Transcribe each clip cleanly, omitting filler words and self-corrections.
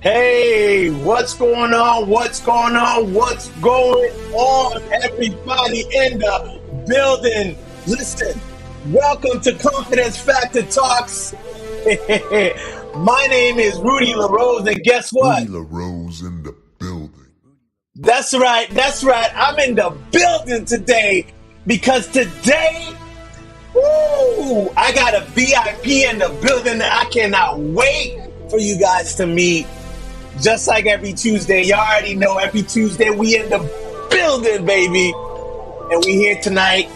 Hey, what's going on? What's going on? What's going on? Everybody in the building. Listen, welcome to Confidence Factor Talks. My name is Rudy LaRose, and guess what? Rudy LaRose in the building. That's right. I'm in the building today because today, I got a VIP in the building that I cannot wait for you guys to meet. Just like every Tuesday, y'all already know every Tuesday we in the building, baby. And we here tonight.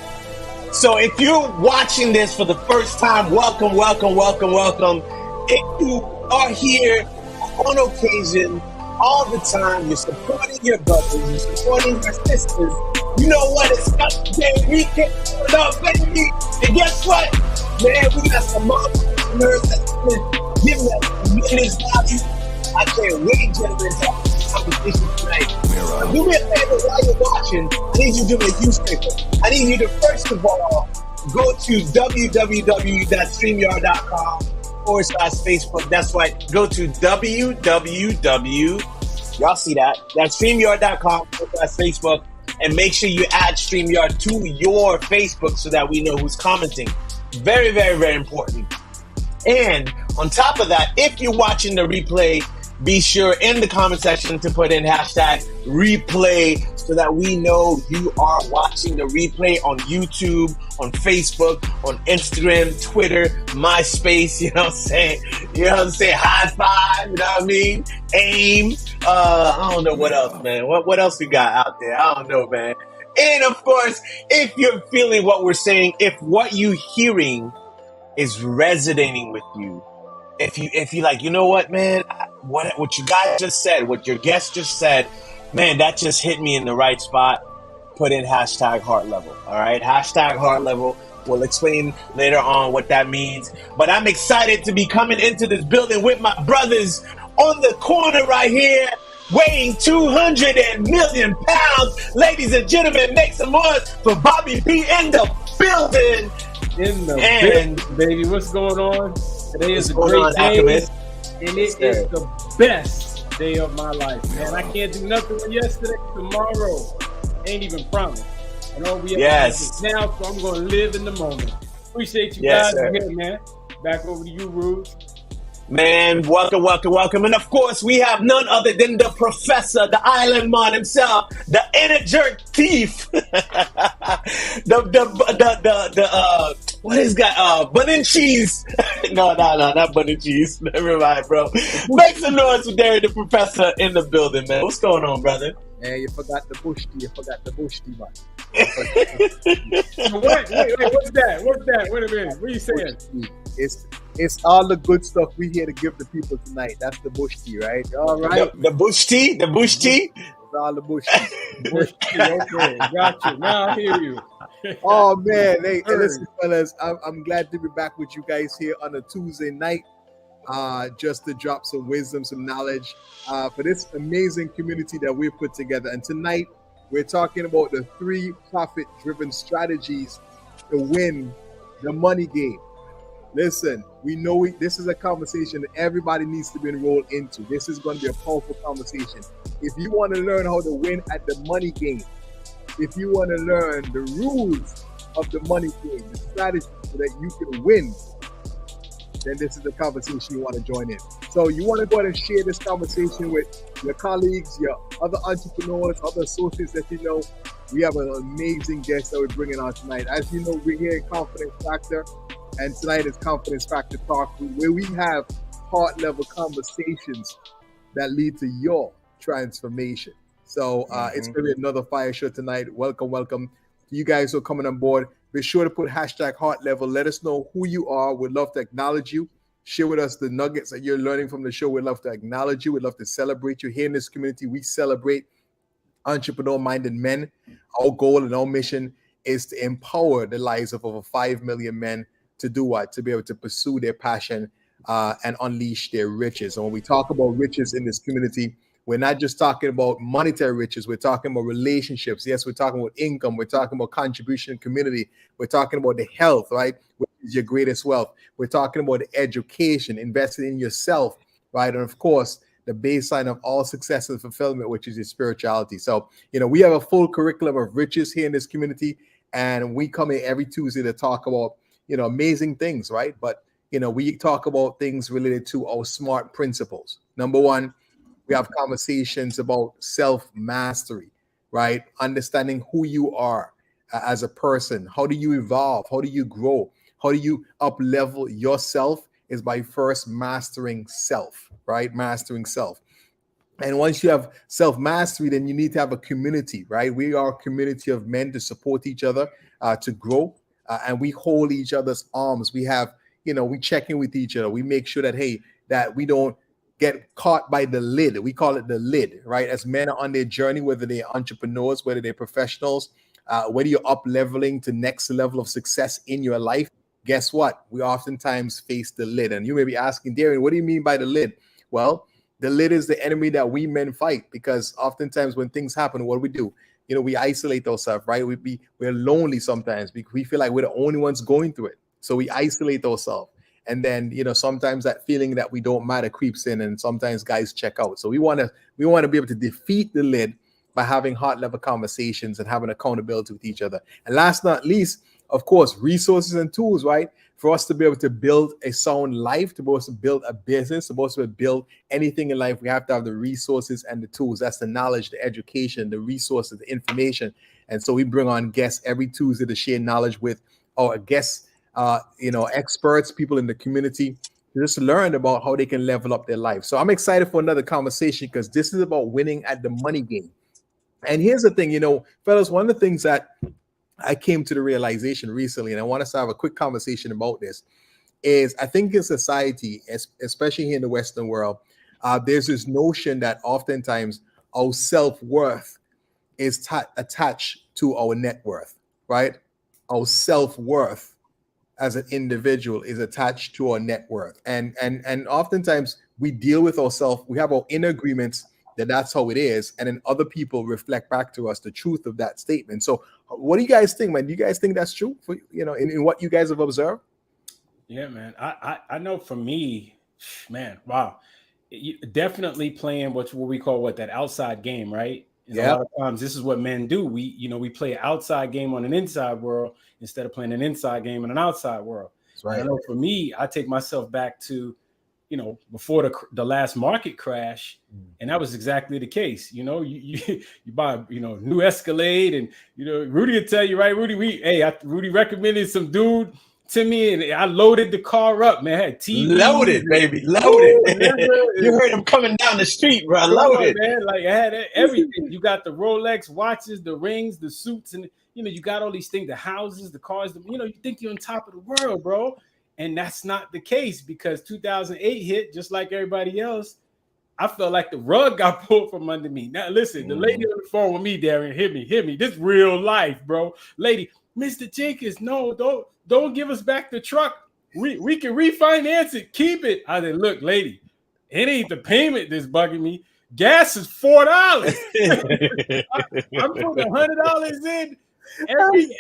So if you're watching this for the first time, welcome. If you are here on occasion, all the time, you're supporting your brothers, you're supporting your sisters. You know what? It's Saturday weekend. Up, baby. And guess what? Man, we got some entrepreneurs that's been giving us tremendous value. I can't wait to get this conversation tonight. Do me a favor while you're watching. I need you to do me a huge favor. I need you to, first of all, go to www.streamyard.com/Facebook. That's right. Go to y'all see that? That's streamyard.com/Facebook. And make sure you add StreamYard to your Facebook so that we know who's commenting. Very, very, very important. And on top of that, if you're watching the replay, be sure in the comment section to put in hashtag replay so that we know you are watching the replay on YouTube, on Facebook, on Instagram, Twitter, MySpace, you know what I'm saying? High five, you know what I mean? AIM, I don't know what else, man. What else we got out there? I don't know, man. And of course, if you're feeling what we're saying, if what you're hearing is resonating with you, if you like, you know what, man, what you guys just said, what your guest just said, man, that just hit me in the right spot. Put in hashtag heart level. All right, hashtag heart level. We'll explain later on what that means. But I'm excited to be coming into this building with my brothers on the corner right here, weighing 200 million pounds. Ladies and gentlemen, make some noise for Bobby P in the building. Building, baby. What's going on? Today is a great day, and it is the best day of my life, man. I can't do nothing with yesterday. Tomorrow ain't even promised. And all we have is now, so I'm going to live in the moment. Appreciate you guys here, man. Back over to you, Rude. Man, welcome. And of course, we have none other than the professor, the island man himself, the inner jerk thief, what is that? Bun and cheese. No, not bun and cheese. Never mind, bro. Make some noise for Derry, the professor in the building, man. What's going on, brother? Hey, you forgot the bush tea. Man. Wait, what's that? Wait a minute. What are you saying? It's all the good stuff we here to give the people tonight. That's the bush tea, right? All right. The bush tea? It's all the bush tea. Bush tea, okay. Gotcha. Now I hear you. Oh, man. Hey, listen, fellas, I'm glad to be back with you guys here on a Tuesday night. Just to drop some wisdom, some knowledge for this amazing community that we've put together. And tonight, we're talking about the 3 profit-driven strategies to win the money game. Listen, we know this is a conversation that everybody needs to be enrolled into. This is going to be a powerful conversation. If you want to learn how to win at the money game, if you want to learn the rules of the money game, the strategy so that you can win, then this is the conversation you want to join in. So you want to go ahead and share this conversation with your colleagues, your other entrepreneurs, other associates that you know. We have an amazing guest that we're bringing on tonight. As you know, we're here in Confidence Factor, and tonight is Confidence Factor Talk, where we have heart-level conversations that lead to your transformation. So it's going to be another fire show tonight. Welcome. You guys who are coming on board. Be sure to put hashtag heart level. Let us know who you are. We'd love to acknowledge you. Share with us the nuggets that you're learning from the show. We'd love to acknowledge you. We'd love to celebrate you. Here in this community, we celebrate entrepreneur-minded men. Our goal and our mission is to empower the lives of over 5 million men to do what? To be able to pursue their passion and unleash their riches. And when we talk about riches in this community, we're not just talking about monetary riches. We're talking about relationships. Yes, we're talking about income. We're talking about contribution to community. We're talking about the health, right? Which is your greatest wealth. We're talking about the education, investing in yourself, right? And of course, the baseline of all success and fulfillment, which is your spirituality. So, we have a full curriculum of riches here in this community, and we come here every Tuesday to talk about, amazing things, right? But, we talk about things related to our SMART principles. Number one, we have conversations about self-mastery, right? Understanding who you are as a person. How do you evolve? How do you grow? How do you up-level yourself is by first mastering self, right? Mastering self. And once you have self-mastery, then you need to have a community, right? We are a community of men to support each other, to grow, and we hold each other's arms. We have, we check in with each other. We make sure that, hey, that we don't get caught by the lid. We call it the lid, right? As men are on their journey, whether they're entrepreneurs, whether they're professionals, whether you're up leveling to next level of success in your life, guess what? We oftentimes face the lid. And you may be asking, Darren, what do you mean by the lid? Well, the lid is the enemy that we men fight, because oftentimes when things happen, what do? We isolate ourselves, right? We're lonely sometimes because we feel like we're the only ones going through it. So we isolate ourselves. And then, sometimes that feeling that we don't matter creeps in, and sometimes guys check out. So we want to be able to defeat the lid by having heart level conversations and having accountability with each other. And last but not least, of course, resources and tools, right? For us to be able to build a sound life, to be able to build a business, to be able to build anything in life, we have to have the resources and the tools. That's the knowledge, the education, the resources, the information. And so we bring on guests every Tuesday to share knowledge with our guests, experts, people in the community, to just learn about how they can level up their life. So I'm excited for another conversation, because this is about winning at the money game. And here's the thing, fellas, one of the things that I came to the realization recently, and I want us to have a quick conversation about this, is I think in society, especially here in the Western world, there's this notion that oftentimes our self-worth is attached to our net worth, right? Our self-worth as an individual is attached to our net worth. And oftentimes we deal with ourselves, we have our inner agreements that's how it is, and then other people reflect back to us the truth of that statement. So what do you guys think, man? Do you guys think that's true for, in what you guys have observed? Yeah, man. I know for me, man, wow. Definitely playing what we call that outside game, right? And a lot of times this is what men do. We play an outside game on an inside world instead of playing an inside game in an outside world. That's right. And I know for me, I take myself back to, before the last market crash, and that was exactly the case. You buy, new Escalade, and Rudy will tell you, right? Rudy recommended some dude to me, and I loaded the car up, man. I had TV loaded, baby, loaded. You heard him coming down the street, bro. Loaded, man. Like I had everything. You got the Rolex watches, the rings, the suits, and you got all these things, the houses, the cars. You think you're on top of the world, bro. And that's not the case, because 2008 hit just like everybody else. I felt like the rug got pulled from under me. Now, listen, the lady on the phone with me, Darren, hit me. This real life, bro. Lady, Mr. Jenkins, no, don't give us back the truck. We can refinance it. Keep it. I said, look, lady, it ain't the payment that's bugging me. Gas is $4. I'm putting $100 in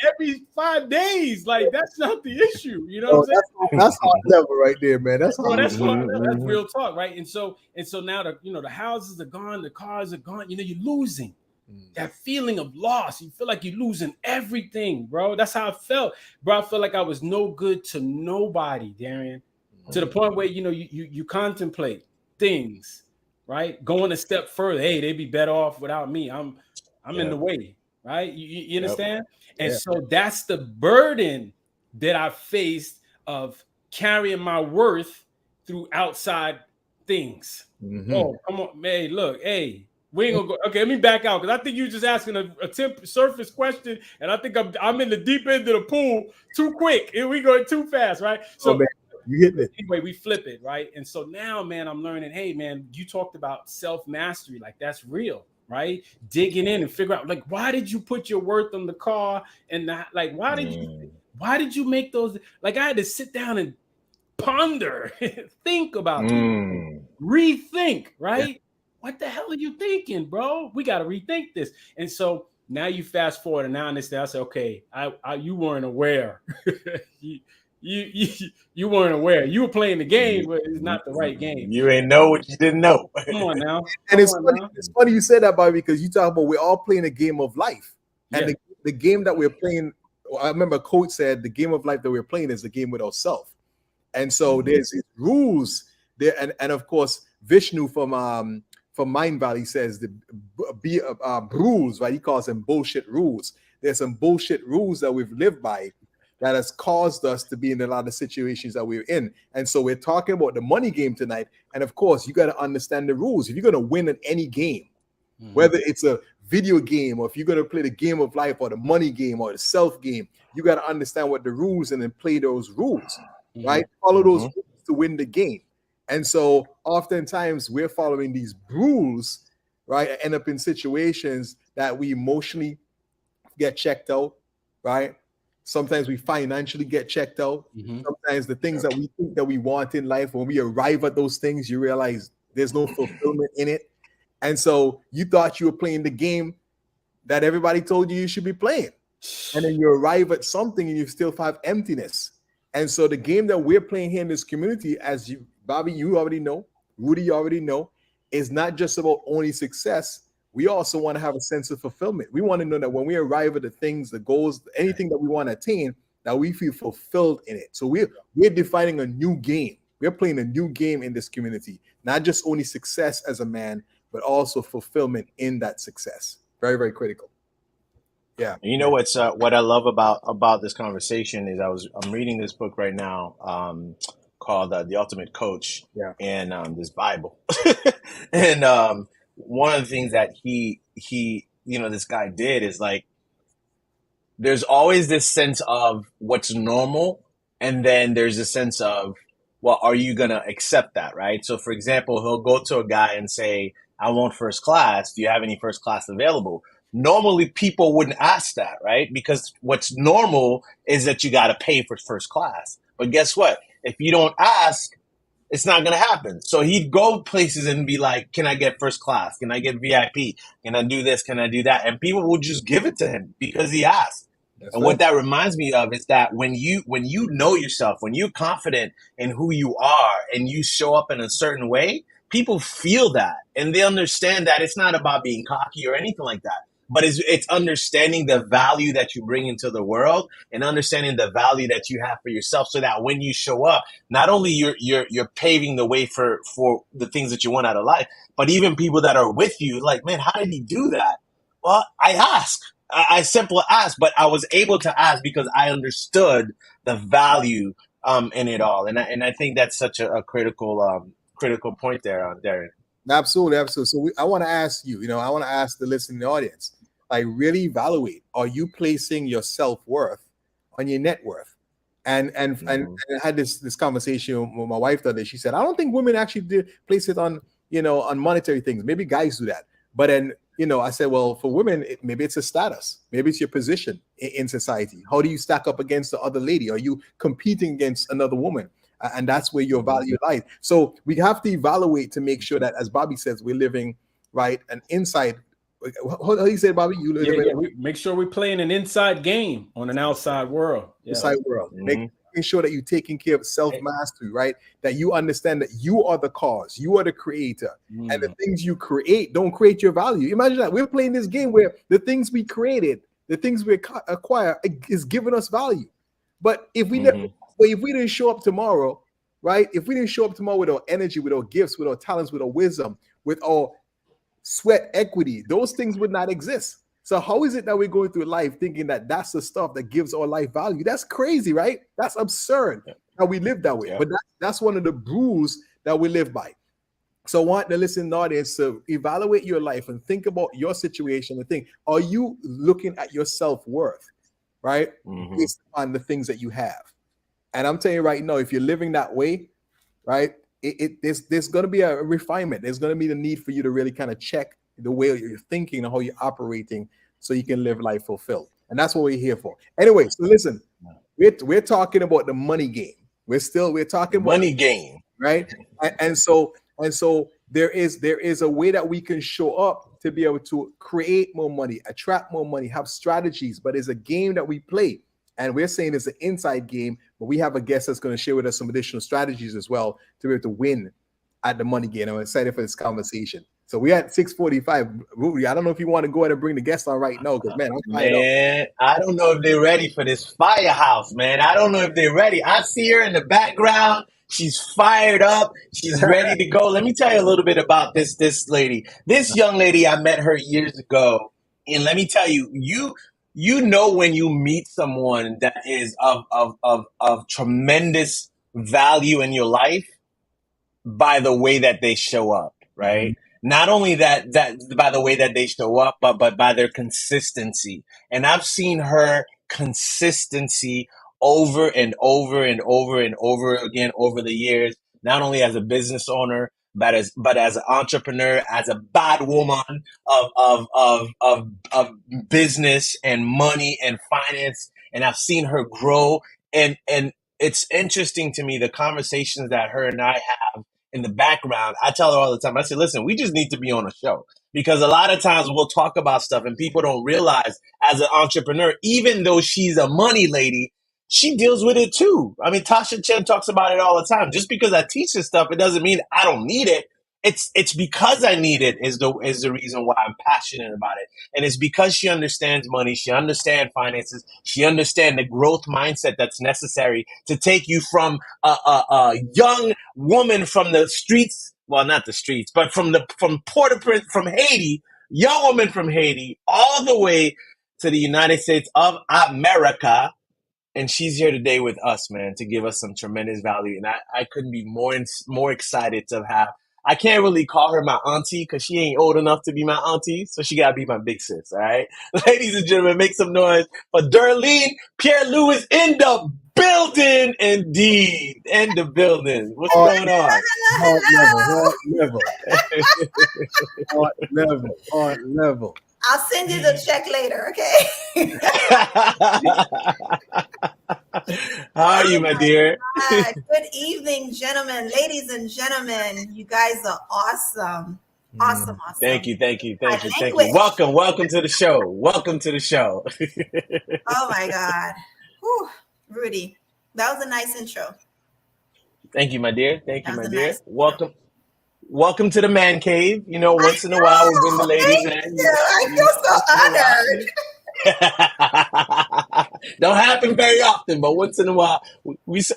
every 5 days. Like, that's not the issue. You know what I'm saying? That's hard level right there, man. That's hard. That's real talk, right? And so now the houses are gone, the cars are gone. You're losing. That feeling of loss. You feel like you're losing everything, bro. That's how I felt, bro. I felt like I was no good to nobody, Darren. To the point where you contemplate things, right? Going a step further. Hey, they'd be better off without me. I'm in the way. Right? You understand? And so that's the burden that I faced of carrying my worth through outside things. Oh, come on, man. Look, hey, we ain't gonna go. Okay, let me back out, because I think you're just asking a surface question, and I think I'm in the deep end of the pool too quick, and we going too fast, right? So you get it. Anyway, we flip it, right? And so now, man, I'm learning, hey, man, you talked about self-mastery, like that's real. Right, digging in and figure out, like, why did you put your worth on the car, and not, like, why did you make those? Like, I had to sit down and ponder, think about it, rethink. Right, what the hell are you thinking, bro? We got to rethink this. And so now you fast forward, and now I understand. I say, okay, you weren't aware. you you weren't aware. You were playing the game, but it's not the right game. You ain't know what you didn't know. Come on now. And it's funny you said that, Bobby, because you talk about we're all playing a game of life. And the game that we're playing, I remember a coach said the game of life that we're playing is the game with ourselves. And so there's these rules there, and of course Vishnu from Mind Valley says the rules, right? He calls them bullshit rules. There's some bullshit rules that we've lived by that has caused us to be in a lot of situations that we're in. And so we're talking about the money game tonight. And of course, you got to understand the rules. If you're going to win in any game, whether it's a video game or if you're going to play the game of life or the money game or the self game, you got to understand what the rules and then play those rules, right? Follow those rules to win the game. And so oftentimes we're following these rules, right? And end up in situations that we emotionally get checked out, right? Sometimes we financially get checked out. Sometimes the things that we think that we want in life, when we arrive at those things, you realize there's no fulfillment in it. And so you thought you were playing the game that everybody told you should be playing. And then you arrive at something and you still have emptiness. And so the game that we're playing here in this community, as you, Bobby, you already know, Rudy, you already know, is not just about only success. We also want to have a sense of fulfillment. We want to know that when we arrive at the things, the goals, anything that we want to attain, that we feel fulfilled in it. So we're defining a new game. We're playing a new game in this community, not just only success as a man, but also fulfillment in that success. Very, very critical. Yeah. You know what's what I love about this conversation is I'm reading this book right now called The Ultimate Coach, and this Bible, and one of the things that he this guy did is like, there's always this sense of what's normal, and then there's a sense of, well, are you gonna accept that, right? So for example, he'll go to a guy and say, I want first class. Do you have any first class available? Normally people wouldn't ask that, right? Because what's normal is that you got to pay for first class. But guess what? If you don't ask, it's not going to happen. So he'd go places and be like, can I get first class? Can I get VIP? Can I do this? Can I do that? And people would just give it to him because he asked. And what that reminds me of is that when you know yourself, when you're confident in who you are and you show up in a certain way, people feel that and they understand that it's not about being cocky or anything like that. But it's understanding the value that you bring into the world and understanding the value that you have for yourself, so that when you show up, not only you're paving the way for the things that you want out of life, but even people that are with you, like, man, how did he do that? Well, I asked. I simply asked, but I was able to ask because I understood the value in it all, and I think that's such a critical point there, Darren. Absolutely. So I want to ask you, I want to ask the listening audience, like, really evaluate, are you placing your self-worth on your net worth? And I had this conversation with my wife the other day. She said, I don't think women actually place it on, on monetary things. Maybe guys do that. But then, I said, well, for women, maybe it's a status. Maybe it's your position in society. How do you stack up against the other lady? Are you competing against another woman? And that's where your value lies. So we have to evaluate to make sure that, as Bobby says, we're living right an inside. How do you say, Bobby? Make sure we're playing an inside game on an outside world. Inside world. Making sure that you're taking care of self-mastery, right? That you understand that you are the cause, you are the creator, and the things you create don't create your value. Imagine that we're playing this game where the things we created, the things we acquire, is giving us value. But if we never, if we didn't show up tomorrow, right? If we didn't show up tomorrow with our energy, with our gifts, with our talents, with our wisdom, with our sweat equity, those things would not exist. So how is it that we're going through life thinking that that's the stuff that gives our life value? That's crazy, right? That's absurd how we live that way. Yeah. But that's one of the rules that we live by. So I want the listening audience to evaluate your life and think about your situation and think, are you looking at your self-worth, right? Based on the things that you have. And I'm telling you right now, if you're living that way, right, there's going to be a refinement. There's going to be the need for you to really kind of check the way you're thinking and how you're operating so you can live life fulfilled. And that's what we're here for. Anyway, so listen, we're talking about the money game. We're talking about money game, right? And so there is a way that we can show up to be able to create more money, attract more money, have strategies, but it's a game that we play. And we're saying it's an inside game, but we have a guest that's going to share with us some additional strategies as well to be able to win at the money game. I'm excited for this conversation. So we're at 6:45. Rudy, I don't know if you want to go ahead and bring the guest on right now, because, man, I'm fired up. I don't know if they're ready for this firehouse, man. I don't know if they're ready. I see her in the background. She's fired up. She's ready to go. Let me tell you a little bit about this lady. This young lady, I met her years ago. And let me tell you, you know when you meet someone that is of tremendous value in your life by the way that they show up, right? Mm-hmm. Not only that by the way that they show up, but by their consistency. And I've seen her consistency over and over and over and over again over the years, not only as a business owner, but as an entrepreneur, as a bad woman of business and money and finance. And I've seen her grow. And it's interesting to me, the conversations that her and I have in the background. I tell her all the time, I say, listen, we just need to be on a show, because a lot of times we'll talk about stuff and people don't realize, as an entrepreneur, even though she's a money lady, she deals with it too. I mean, Tasha Chen talks about it all the time. Just because I teach this stuff, it doesn't mean I don't need it. It's because I need it is the reason why I'm passionate about it. And it's because she understands money, she understands finances, she understands the growth mindset that's necessary to take you from a young woman from the streets, well, not the streets, but from Port-au-Prince, from Haiti, young woman from Haiti, all the way to the United States of America. And she's here today with us, man, to give us some tremendous value. And I couldn't be more excited to have. I can't really call her my auntie because she ain't old enough to be my auntie. So she got to be my big sis, all right? Ladies and gentlemen, make some noise for Derline Pierre-Louis in the building, indeed. In the building. What's going on? Hot level. I'll send you the check later, okay? How are you, my dear? Good evening, gentlemen, ladies and gentlemen. You guys are awesome. Awesome. Thank you. Welcome to the show. Welcome to the show. Oh my God. Whew. Rudy, that was a nice intro. Thank you, my dear. Nice Welcome to the man cave. You know, once in a while we bring the ladies in. I feel so honored. Don't happen very often, but once in a while we saw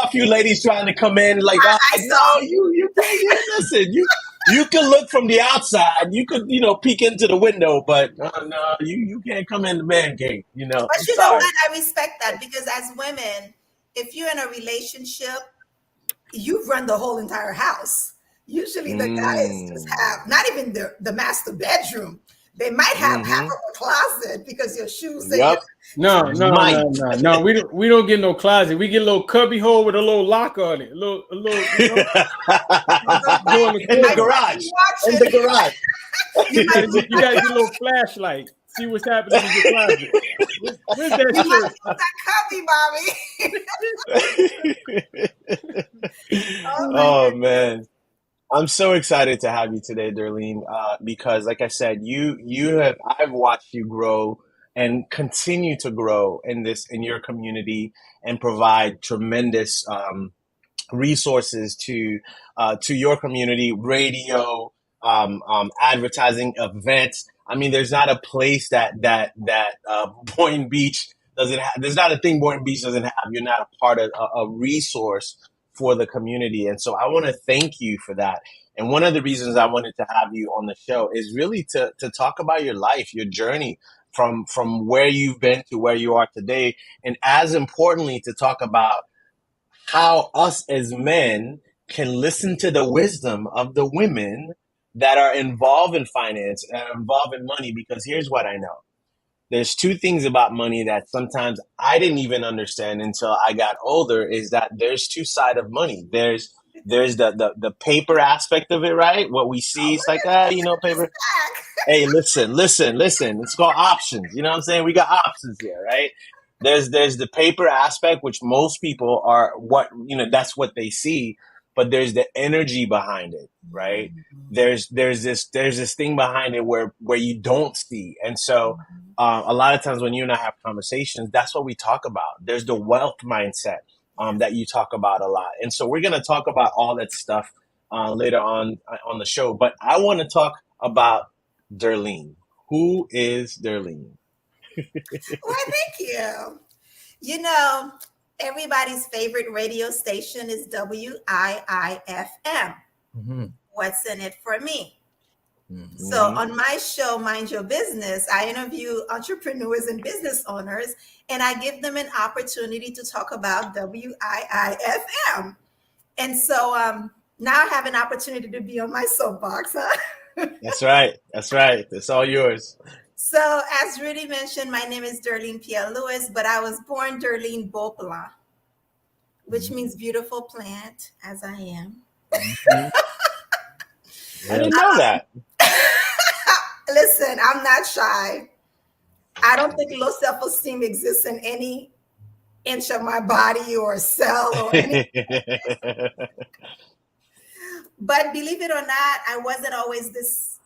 a few ladies trying to come in like, you listen, you can look from the outside, you could, peek into the window, but no, you can't come in the man cave, But you know what? I respect that, because as women, if you're in a relationship, you run the whole entire house. Usually the guys just have not even the master bedroom. They might have half of a closet because your shoes. Yep. No. We don't get no closet. We get a little cubby hole with a little lock on it. A little. In the garage. You gotta get a little flashlight. See what's happening in your closet. Where's that shirt? Oh man. I'm so excited to have you today, Derline, because like I said, I've watched you grow and continue to grow in your community and provide tremendous resources to your community, radio, advertising, events. I mean, there's not a place that Boynton Beach doesn't have. There's not a thing Boynton Beach doesn't have. You're not a part of a resource for the community. And so I want to thank you for that. And one of the reasons I wanted to have you on the show is really to talk about your life, your journey from where you've been to where you are today. And as importantly, to talk about how us as men can listen to the wisdom of the women that are involved in finance and involved in money. Because here's what I know. There's two things about money that sometimes I didn't even understand until I got older, is that there's two sides of money. There's the paper aspect of it, right? What we see, it's like, paper. Hey, listen. It's called options. You know what I'm saying? We got options here, right? There's the paper aspect, which most people are that's what they see. But there's the energy behind it, right? There's this thing behind it where you don't see. And so a lot of times when you and I have conversations, that's what we talk about. There's the wealth mindset that you talk about a lot. And so we're going to talk about all that stuff later on the show. But I want to talk about Derline. Who is Derline? Well, thank you. Everybody's favorite radio station is WIIFM. What's in it for me? So on my show, Mind Your Business, I interview entrepreneurs and business owners, and I give them an opportunity to talk about WIIFM. And so now I have an opportunity to be on my soapbox, huh? That's right. It's all yours. So as Rudy mentioned, my name is Derline Pierre-Louis, but I was born Derline Beauplan, which means beautiful plant, as I am. I didn't know that. Listen, I'm not shy. I don't think low self-esteem exists in any inch of my body or cell or anything. But believe it or not, I wasn't always this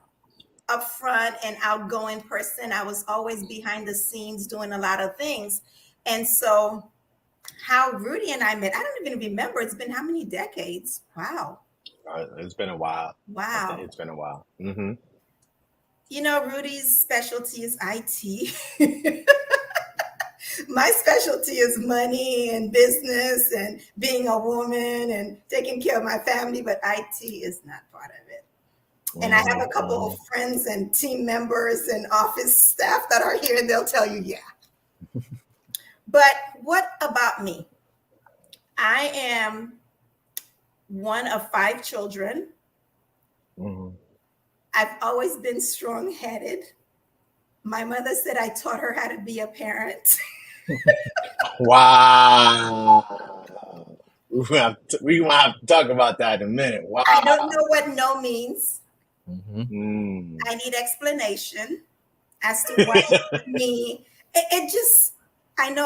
upfront and outgoing person. I was always behind the scenes doing a lot of things. And so how Rudy and I met, I don't even remember. It's been how many decades? Wow. It's been a while. Wow. It's been a while. Rudy's specialty is IT. My specialty is money and business and being a woman and taking care of my family, but IT is not part of it. And I have a couple of friends and team members and office staff that are here, and they'll tell you, yeah. But what about me? I am one of 5 children. I've always been strong-headed. My mother said I taught her how to be a parent. Wow. We're going to have to talk about that in a minute. Wow. I don't know what no means. I need explanation as to what it means. It just, I know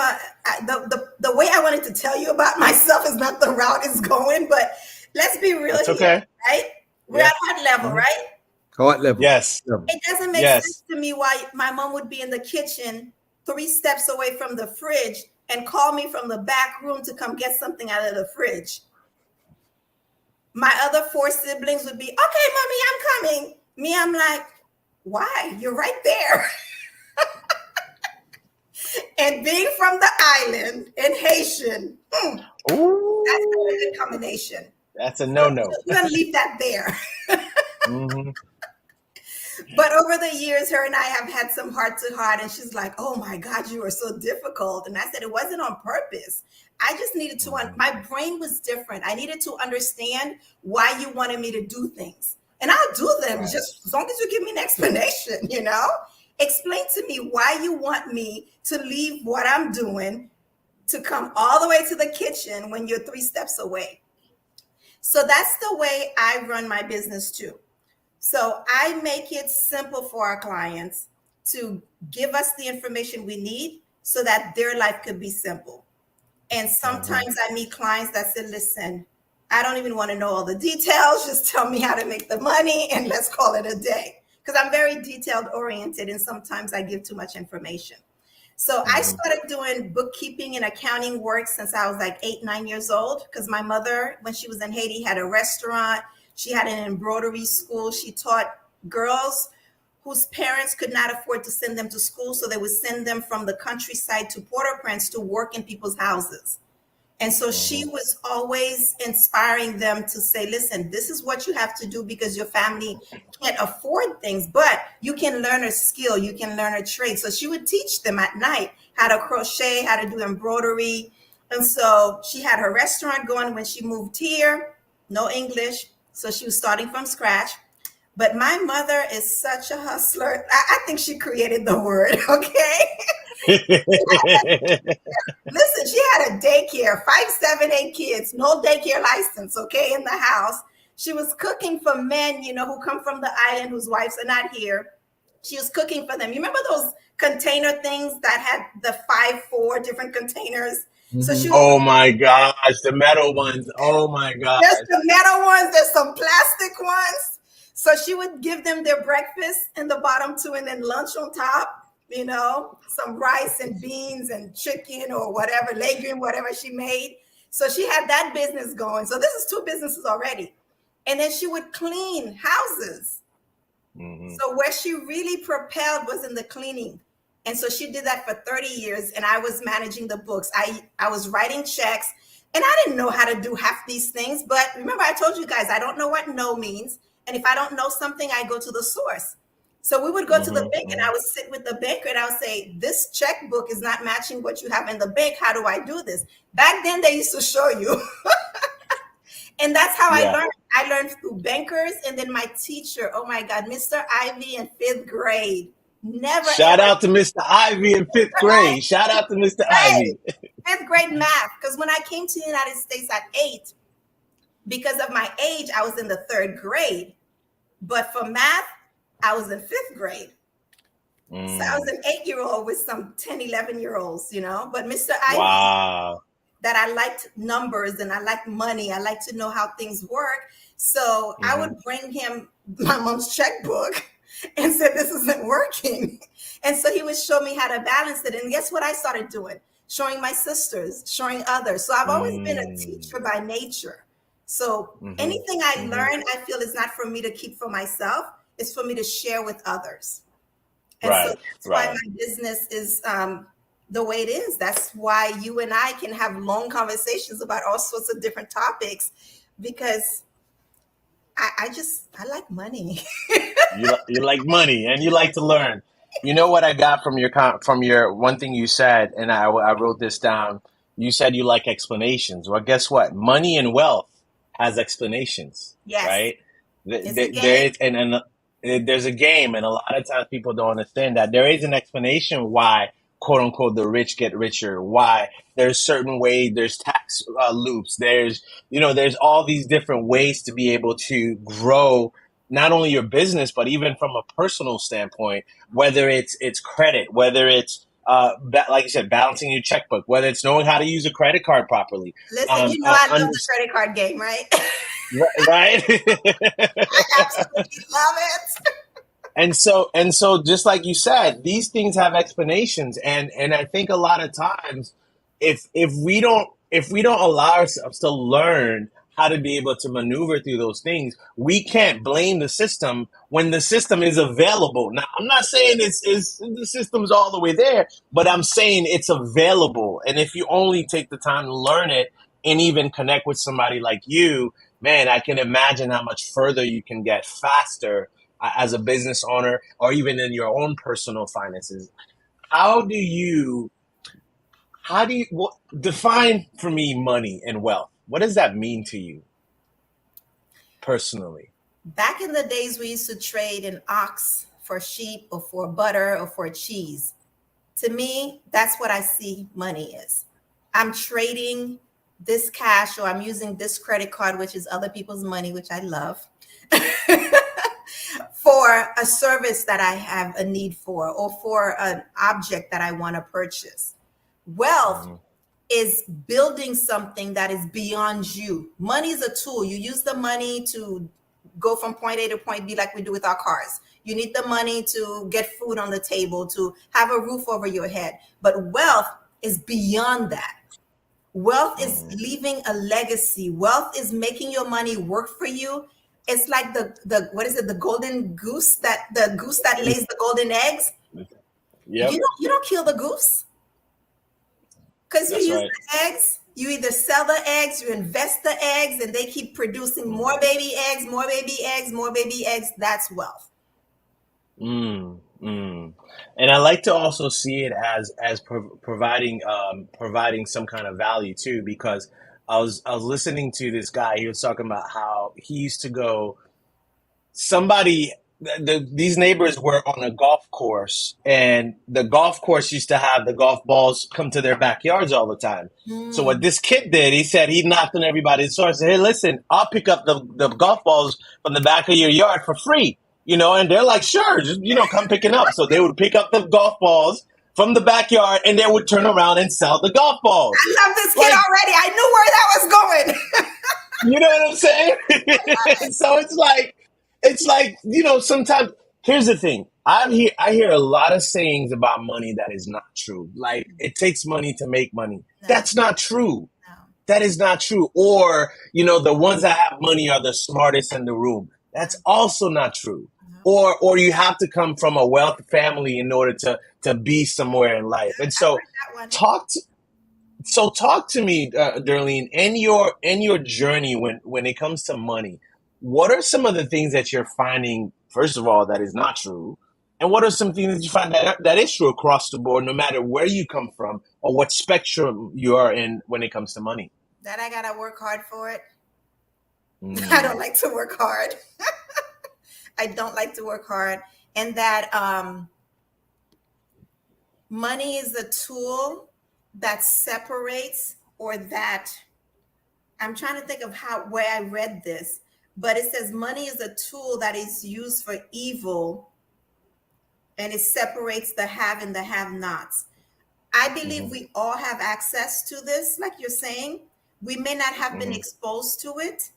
the way I wanted to tell you about myself is not the route it's going, but let's be real here, right? We're at what level, right? What level? Yes. It doesn't make sense to me why my mom would be in the kitchen 3 steps away from the fridge and call me from the back room to come get something out of the fridge. My other 4 siblings would be, okay, mommy, I'm coming. Me, I'm like, why? You're right there. And being from the island and Haitian, that's not a good combination. That's a no-no. We're going to leave that there. But over the years, her and I have had some heart-to-heart, and she's like, oh my God, you are so difficult. And I said, it wasn't on purpose. I just needed to, my brain was different. I needed to understand why you wanted me to do things. And I'll do them just as long as you give me an explanation, Explain to me why you want me to leave what I'm doing to come all the way to the kitchen when you're 3 steps away. So that's the way I run my business too. So I make it simple for our clients to give us the information we need so that their life could be simple. And sometimes I meet clients that say, listen, I don't even want to know all the details. Just tell me how to make the money and let's call it a day. Because I'm very detailed oriented and sometimes I give too much information. So I started doing bookkeeping and accounting work since I was like 8, 9 years old. Because my mother, when she was in Haiti, had a restaurant. She had an embroidery school. She taught girls whose parents could not afford to send them to school. So they would send them from the countryside to Port-au-Prince to work in people's houses. And so she was always inspiring them to say, listen, this is what you have to do because your family can't afford things, but you can learn a skill. You can learn a trade. So she would teach them at night how to crochet, how to do embroidery. And so she had her restaurant going when she moved here, no English. So she was starting from scratch. But my mother is such a hustler. I think she created the word, okay? Listen, she had a daycare, 5, 7, 8 kids, no daycare license, okay, in the house. She was cooking for men, who come from the island, whose wives are not here. She was cooking for them. You remember those container things that had the 4 different containers? So she oh my gosh, the metal ones. Oh my gosh. There's the metal ones, there's some plastic ones. So she would give them their breakfast in the bottom 2 and then lunch on top. some rice and beans and chicken or whatever, legume, whatever she made. So she had that business going. So this is 2 businesses already. And then she would clean houses. Mm-hmm. So where she really propelled was in the cleaning. And so she did that for 30 years. And I was managing the books. I was writing checks. And I didn't know how to do half these things. But remember, I told you guys, I don't know what no means. And if I don't know something, I go to the source. So we would go to the bank and I would sit with the banker and I would say, this checkbook is not matching what you have in the bank. How do I do this? Back then, they used to show you. And that's how I learned. I learned through bankers and then my teacher. Oh, my God, Mr. Ivy in 5th grade. Shout out to Mr. Ivy in 5th grade. Shout out to Mr. Ivy. 5th grade math. Because when I came to the United States at 8, because of my age, I was in the 3rd grade. But for math, I was in 5th grade. So I was an 8-year-old with some 10, 11-year-olds, But Mr. Ivy, that I liked numbers and I liked money. I like to know how things work. So I would bring him my mom's checkbook and said, this isn't working. And so he would show me how to balance it. And guess what I started doing? Showing my sisters, showing others. So I've always been a teacher by nature. So anything I learn, I feel is not for me to keep for myself. It's for me to share with others. And so that's why my business is the way it is. That's why you and I can have long conversations about all sorts of different topics, because I like money. You like money and you like to learn. You know what I got from your one thing you said, and I wrote this down. You said you like explanations. Well, guess what? Money and wealth has explanations. Yes. Right? There's a game, and a lot of times people don't understand that there is an explanation why, quote unquote, the rich get richer, why there's certain ways, there's tax loops, there's all these different ways to be able to grow not only your business, but even from a personal standpoint, whether it's credit, whether it's like you said, balancing your checkbook, whether it's knowing how to use a credit card properly. Listen, I love the credit card game, right? Right. I absolutely love it. And so just like you said, these things have explanations. And I think a lot of times if we don't allow ourselves to learn how to be able to maneuver through those things, we can't blame the system when the system is available. Now, I'm not saying the system's all the way there, but I'm saying it's available. And if you only take the time to learn it and even connect with somebody like you, man, I can imagine how much further you can get faster as a business owner or even in your own personal finances. How do you define for me money and wealth? What does that mean to you personally? Back in the days, we used to trade an ox for sheep or for butter or for cheese. To me, that's what I see money is. I'm trading this cash, or I'm using this credit card, which is other people's money, which I love, for a service that I have a need for, or for an object that I want to purchase. Wealth is building something that is beyond you. Money is a tool. You use the money to go from point A to point B like we do with our cars. You need the money to get food on the table, to have a roof over your head. But wealth is beyond that. Wealth is leaving a legacy. Wealth is making your money work for you. It's like the what is it? The golden goose, the goose that lays the golden eggs. Yep. You don't kill the goose, because you use the eggs. You either sell the eggs, you invest the eggs, and they keep producing more baby eggs, more baby eggs, more baby eggs. That's wealth. And I like to also see it as providing some kind of value too, because I was listening to this guy. He was talking about how he used to go. These neighbors were on a golf course, and the golf course used to have the golf balls come to their backyards all the time. So what this kid did, he said he knocked on everybody's door and said, "Hey, listen, I'll pick up the golf balls from the back of your yard for free." And they're like, "Sure, just, come pick it up." So they would pick up the golf balls from the backyard, and they would turn around and sell the golf balls. I love this kid already. I knew where that was going. You know what I'm saying? So it's like, sometimes, here's the thing. I hear a lot of sayings about money that is not true. Like it takes money to make money. No, That's not true. no, That is not true. Or, the ones that have money are the smartest in the room. That's also not true. no. Or you have to come from a wealthy family in order to be somewhere in life. And I've so heard that one. talk to me, Darlene, in your journey when it comes to money. What are some of the things that you're finding, first of all, that is not true? And what are some things that you find that is true across the board, no matter where you come from or what spectrum you are in when it comes to money? That I gotta work hard for it. I don't Mm, like to work hard. I don't like to work hard. And that money is a tool that separates, or that I'm trying to think of where I read this, but it says money is a tool that is used for evil, and it separates the have and the have-nots. I believe mhm, we all have access to this, like you're saying. We may not have been mhm. exposed to it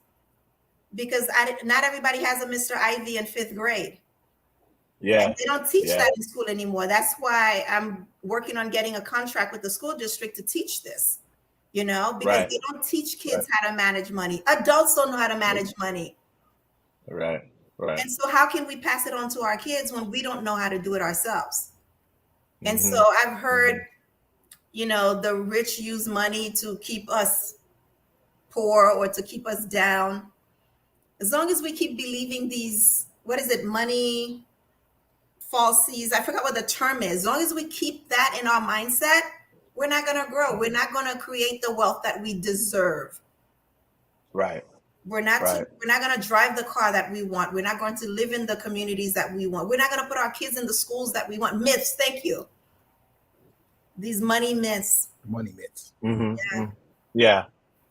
because not everybody has a Mr. Ivy in fifth grade. And Yeah, they don't teach yeah, that in school anymore. That's why I'm working on getting a contract with the school district to teach this, because right, they don't teach right, kids how to manage money. Adults don't know how to manage money. right, right. And so, how can we pass it on to our kids when we don't know how to do it ourselves? And so, Hmm. I've heard, the rich use money to keep us poor or to keep us down. As long as we keep believing these, what is it, money falsies, I forgot what the term is. As long as we keep that in our mindset, we're not going to grow. We're not going to create the wealth that we deserve. Right, We're not right. we're not going to drive the car that we want. We're not going to live in the communities that we want. We're not going to put our kids in the schools that we want. Myths, thank you. These money myths. Money myths. Mm-hmm. Yeah.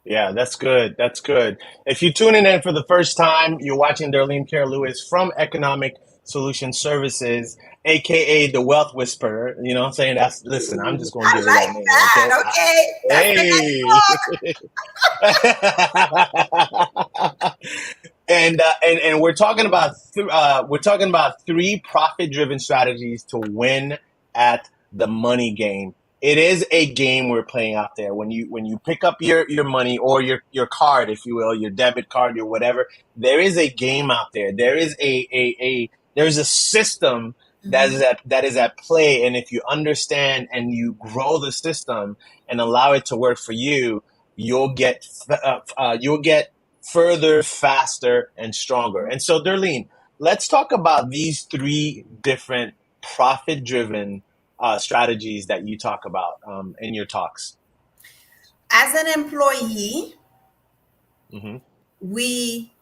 Yeah, that's good. That's good. If you're tuning in for the first time, you're watching Darlene Pierre-Louis from Economic Solution Services, aka the Wealth Whisperer. You know what I'm saying? Listen, I'm just gonna I give her that like name, okay? that. Okay. That's the Hey. And we're talking about three profit driven strategies to win at the money game. It is a game we're playing out there. When you pick up your money, or your card, if you will, your debit card, or whatever, there is a game out there. There is there's a system next book. that is at play. And if you understand and you grow the system and allow it to work for you, you'll get further, faster, and stronger. And so, Darlene, let's talk about these three different profit-driven strategies that you talk about in your talks. As an employee, Hmm. we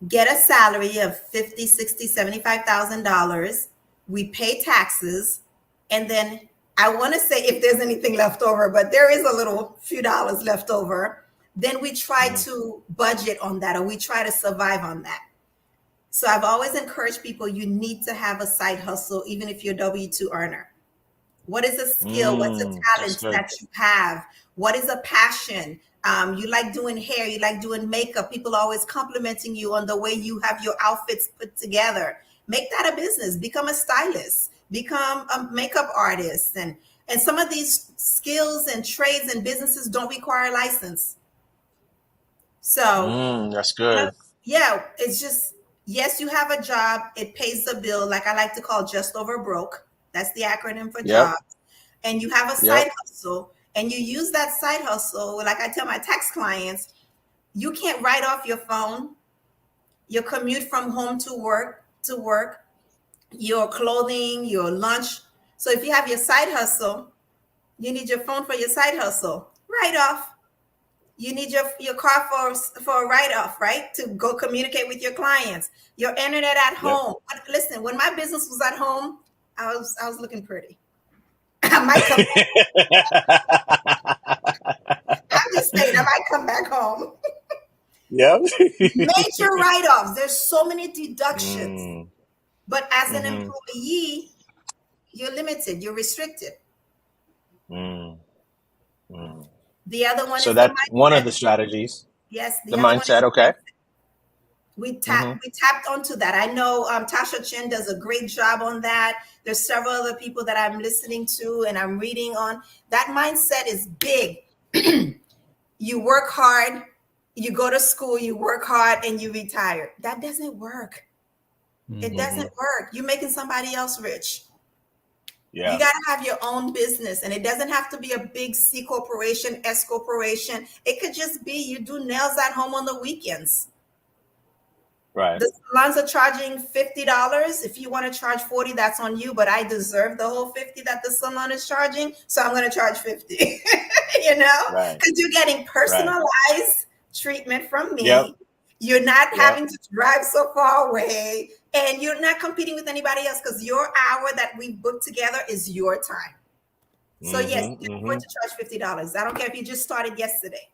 get a salary of $50, $60, $75,000. We pay taxes, and then I want to say if there's anything left over, but there is a little few dollars left over. Then we try Hmm. to budget on that, or we try to survive on that. So I've always encouraged people, you need to have a side hustle, even if you're a W-2 earner. What is a skill? What's a That's talent good. that you have? What is a passion? You like doing hair, you like doing makeup. People are always complimenting you on the way you have your outfits put together. Make that a business. Become a stylist. Become a makeup artist. And some of these skills and trades and businesses don't require a license. So That's good. yeah, it's just, yes, you have a job. It pays the bill, like I like to call just over broke. That's the acronym for Yep. job. And you have a Yep. side hustle, and you use that side hustle. Like I tell my tax clients, you can't write off your phone, your commute from home to work, your clothing, your lunch. So if you have your side hustle, you need your phone for your side hustle. Write off. You need your car for a write-off, right? To go communicate with your clients. Your internet at Yep. home. Listen, when my business was at home, I was looking pretty. I might come. I'm just saying, I might come back home. Yep. Major write-offs. There's so many deductions, Mm, but as an mhm, employee, you're limited. You're restricted. mm, mm. The other one So is the that's one mindset. of the strategies. Yes, The the other one is mindset. Okay. We tapped onto that. I know Tasha Chin does a great job on that. There's several other people that I'm listening to and I'm reading on. That mindset is big. You work hard, you go to school, you work hard, and you retire. That doesn't work. It doesn't work. You're making somebody else rich. Yeah. You got to have your own business, and it doesn't have to be a big C corporation, S corporation. It could just be you do nails at home on the weekends. Right. The salons are charging $50. If you want to charge $40, that's on you. But I deserve the whole $50 that the salon is charging, so I'm going to charge $50. You know, because you're getting personalized treatment from me. Yep. You're not having to drive so far away, and you're not competing with anybody else because your hour that we booked together is your time. So yes, you can afford to charge $50. I don't care if you just started yesterday.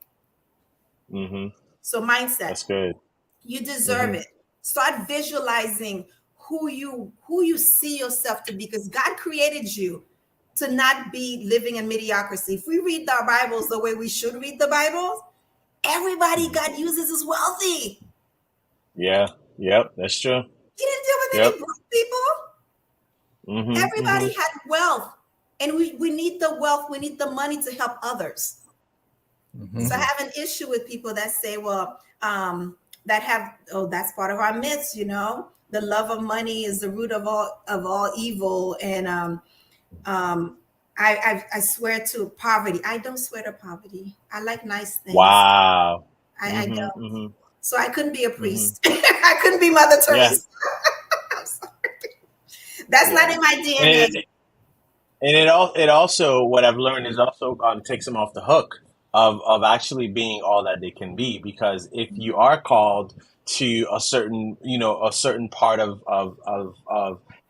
So mindset. That's good. You deserve it. Start visualizing who you see yourself to be, because God created you to not be living in mediocrity. If we read our Bibles the way we should read the Bibles, everybody God uses is wealthy. Yeah. Yep. That's true. He didn't deal with any broke people. Everybody had wealth, and we need the wealth. We need the money to help others. So I have an issue with people that say, well, that's part of our myths, you know, the love of money is the root of all evil. And I swear to poverty. I don't swear to poverty. I like nice things. Wow. I don't. So I couldn't be a priest. I couldn't be Mother Teresa. I'm sorry. That's not in my DNA. And it also, what I've learned is also takes them off the hook of actually being all that they can be, because if you are called to a certain part of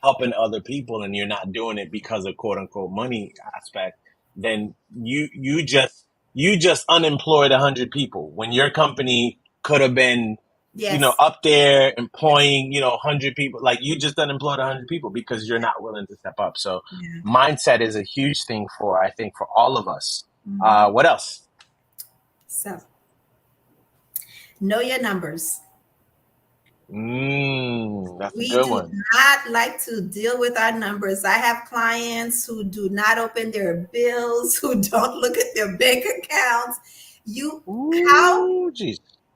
helping other people, and you're not doing it because of quote unquote money aspect, then you just unemployed 100 people when your company could have been up there employing 100 people. Like, you just unemployed 100 people because you're not willing to step up. So mindset is a huge thing I think for all of us. What else? So, know your numbers. That's we a good do one. not like to deal with our numbers. I have clients who do not open their bills, who don't look at their bank accounts.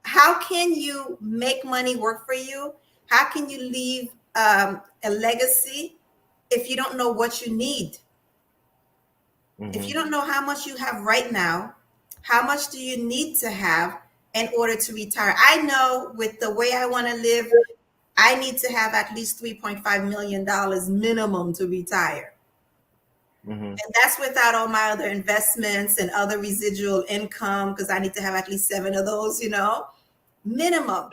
How can you make money work for you? How can you leave a legacy if you don't know what you need? If you don't know how much you have right now, how much do you need to have in order to retire? I know with the way I want to live, I need to have at least $3.5 million minimum to retire. And that's without all my other investments and other residual income, because I need to have at least 7 of those, minimum.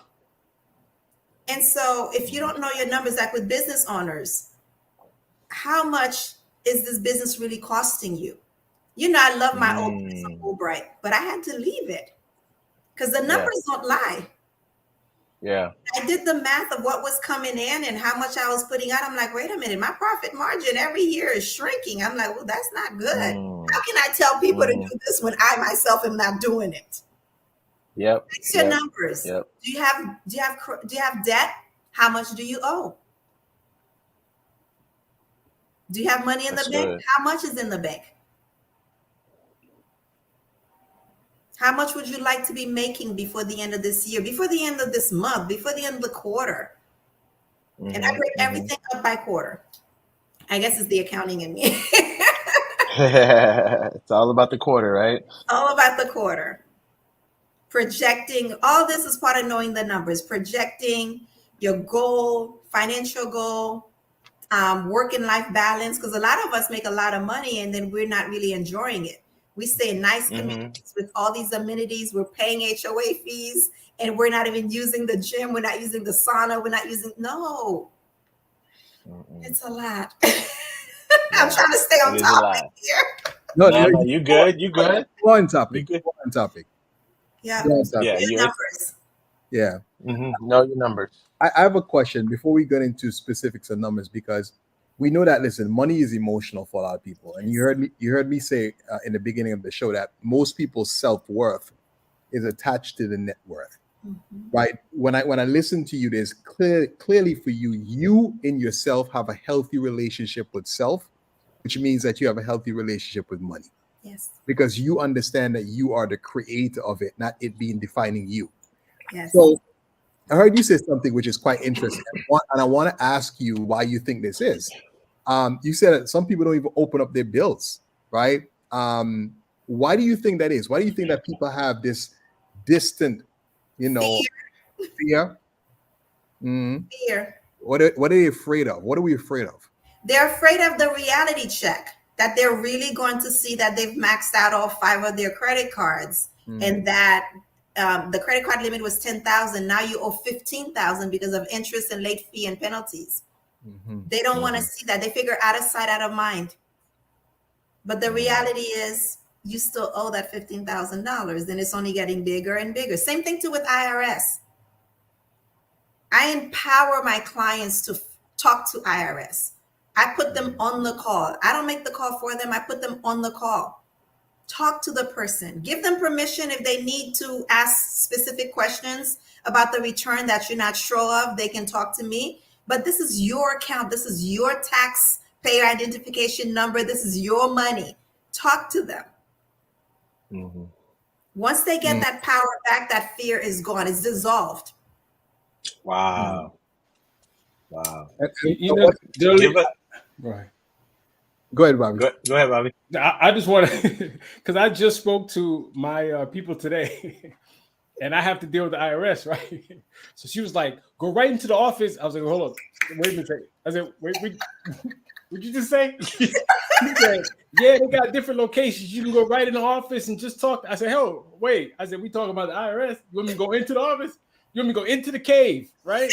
And so if you don't know your numbers, like with business owners, how much is this business really costing you? I love my old place on Fulbright, but I had to leave it because the numbers don't lie. Yeah. I did the math of what was coming in and how much I was putting out. I'm like, wait a minute, my profit margin every year is shrinking. I'm like, well, that's not good. How can I tell people to do this when I myself am not doing it? Yep. Fix your numbers. Yep. Do you have debt? How much do you owe? Do you have money in the bank? Good. How much is in the bank? How much would you like to be making before the end of this year, before the end of this month, before the end of the quarter? And I break everything up by quarter. I guess it's the accounting in me. It's all about the quarter, right? All about the quarter. Projecting, all this is part of knowing the numbers. Projecting your goal, financial goal, work and life balance, because a lot of us make a lot of money and then we're not really enjoying it. We stay in nice communities with all these amenities. We're paying HOA fees and we're not even using the gym. We're not using the sauna. We're not using, it's a lot. I'm trying to stay on topic here. No, you good. You good. Go on topic. Yeah. Your numbers. Yeah. Know your numbers. I have a question before we get into specifics of numbers, because we know that, listen, money is emotional for a lot of people. And you heard me say in the beginning of the show that most people's self-worth is attached to the net worth. right? When I listen to you, there's clearly for you, you in yourself have a healthy relationship with self, which means that you have a healthy relationship with money. Yes. Because you understand that you are the creator of it, not it being defining you. Yes. So I heard you say something which is quite interesting, and I want to ask you why you think this is. You said that some people don't even open up their bills, right? Why do you think that is? Why do you think that people have this distant, fear? Fear. What are they afraid of? What are we afraid of? They're afraid of the reality check, that they're really going to see that they've maxed out all 5 of their credit cards, and that the credit card limit was 10,000. Now you owe 15,000 because of interest and late fee and penalties. They don't want to see that. They figure out of sight, out of mind. But the reality is you still owe that $15,000, and it's only getting bigger and bigger. Same thing too with IRS. I empower my clients to talk to IRS. I put them on the call. I don't make the call for them. I put them on the call. Talk to the person. Give them permission if they need to ask specific questions about the return that you're not sure of. They can talk to me. But this is your account. This is your taxpayer identification number. This is your money. Talk to them. Once they get that power back, that fear is gone. It's dissolved. Wow. Right. Go ahead, Bobby. Go ahead, Bobby. I just want to, because I just spoke to my people today, and I have to deal with the IRS, right? So she was like, "Go right into the office." I was like, "Hold up, wait a minute." I said, "Wait, what'd you just say?" She said, "Yeah, they got different locations. You can go right in the office and just talk." I said, "Hell, wait." I said, "We talking about the IRS. You want me to go into the office? You want me to go into the cave, right?"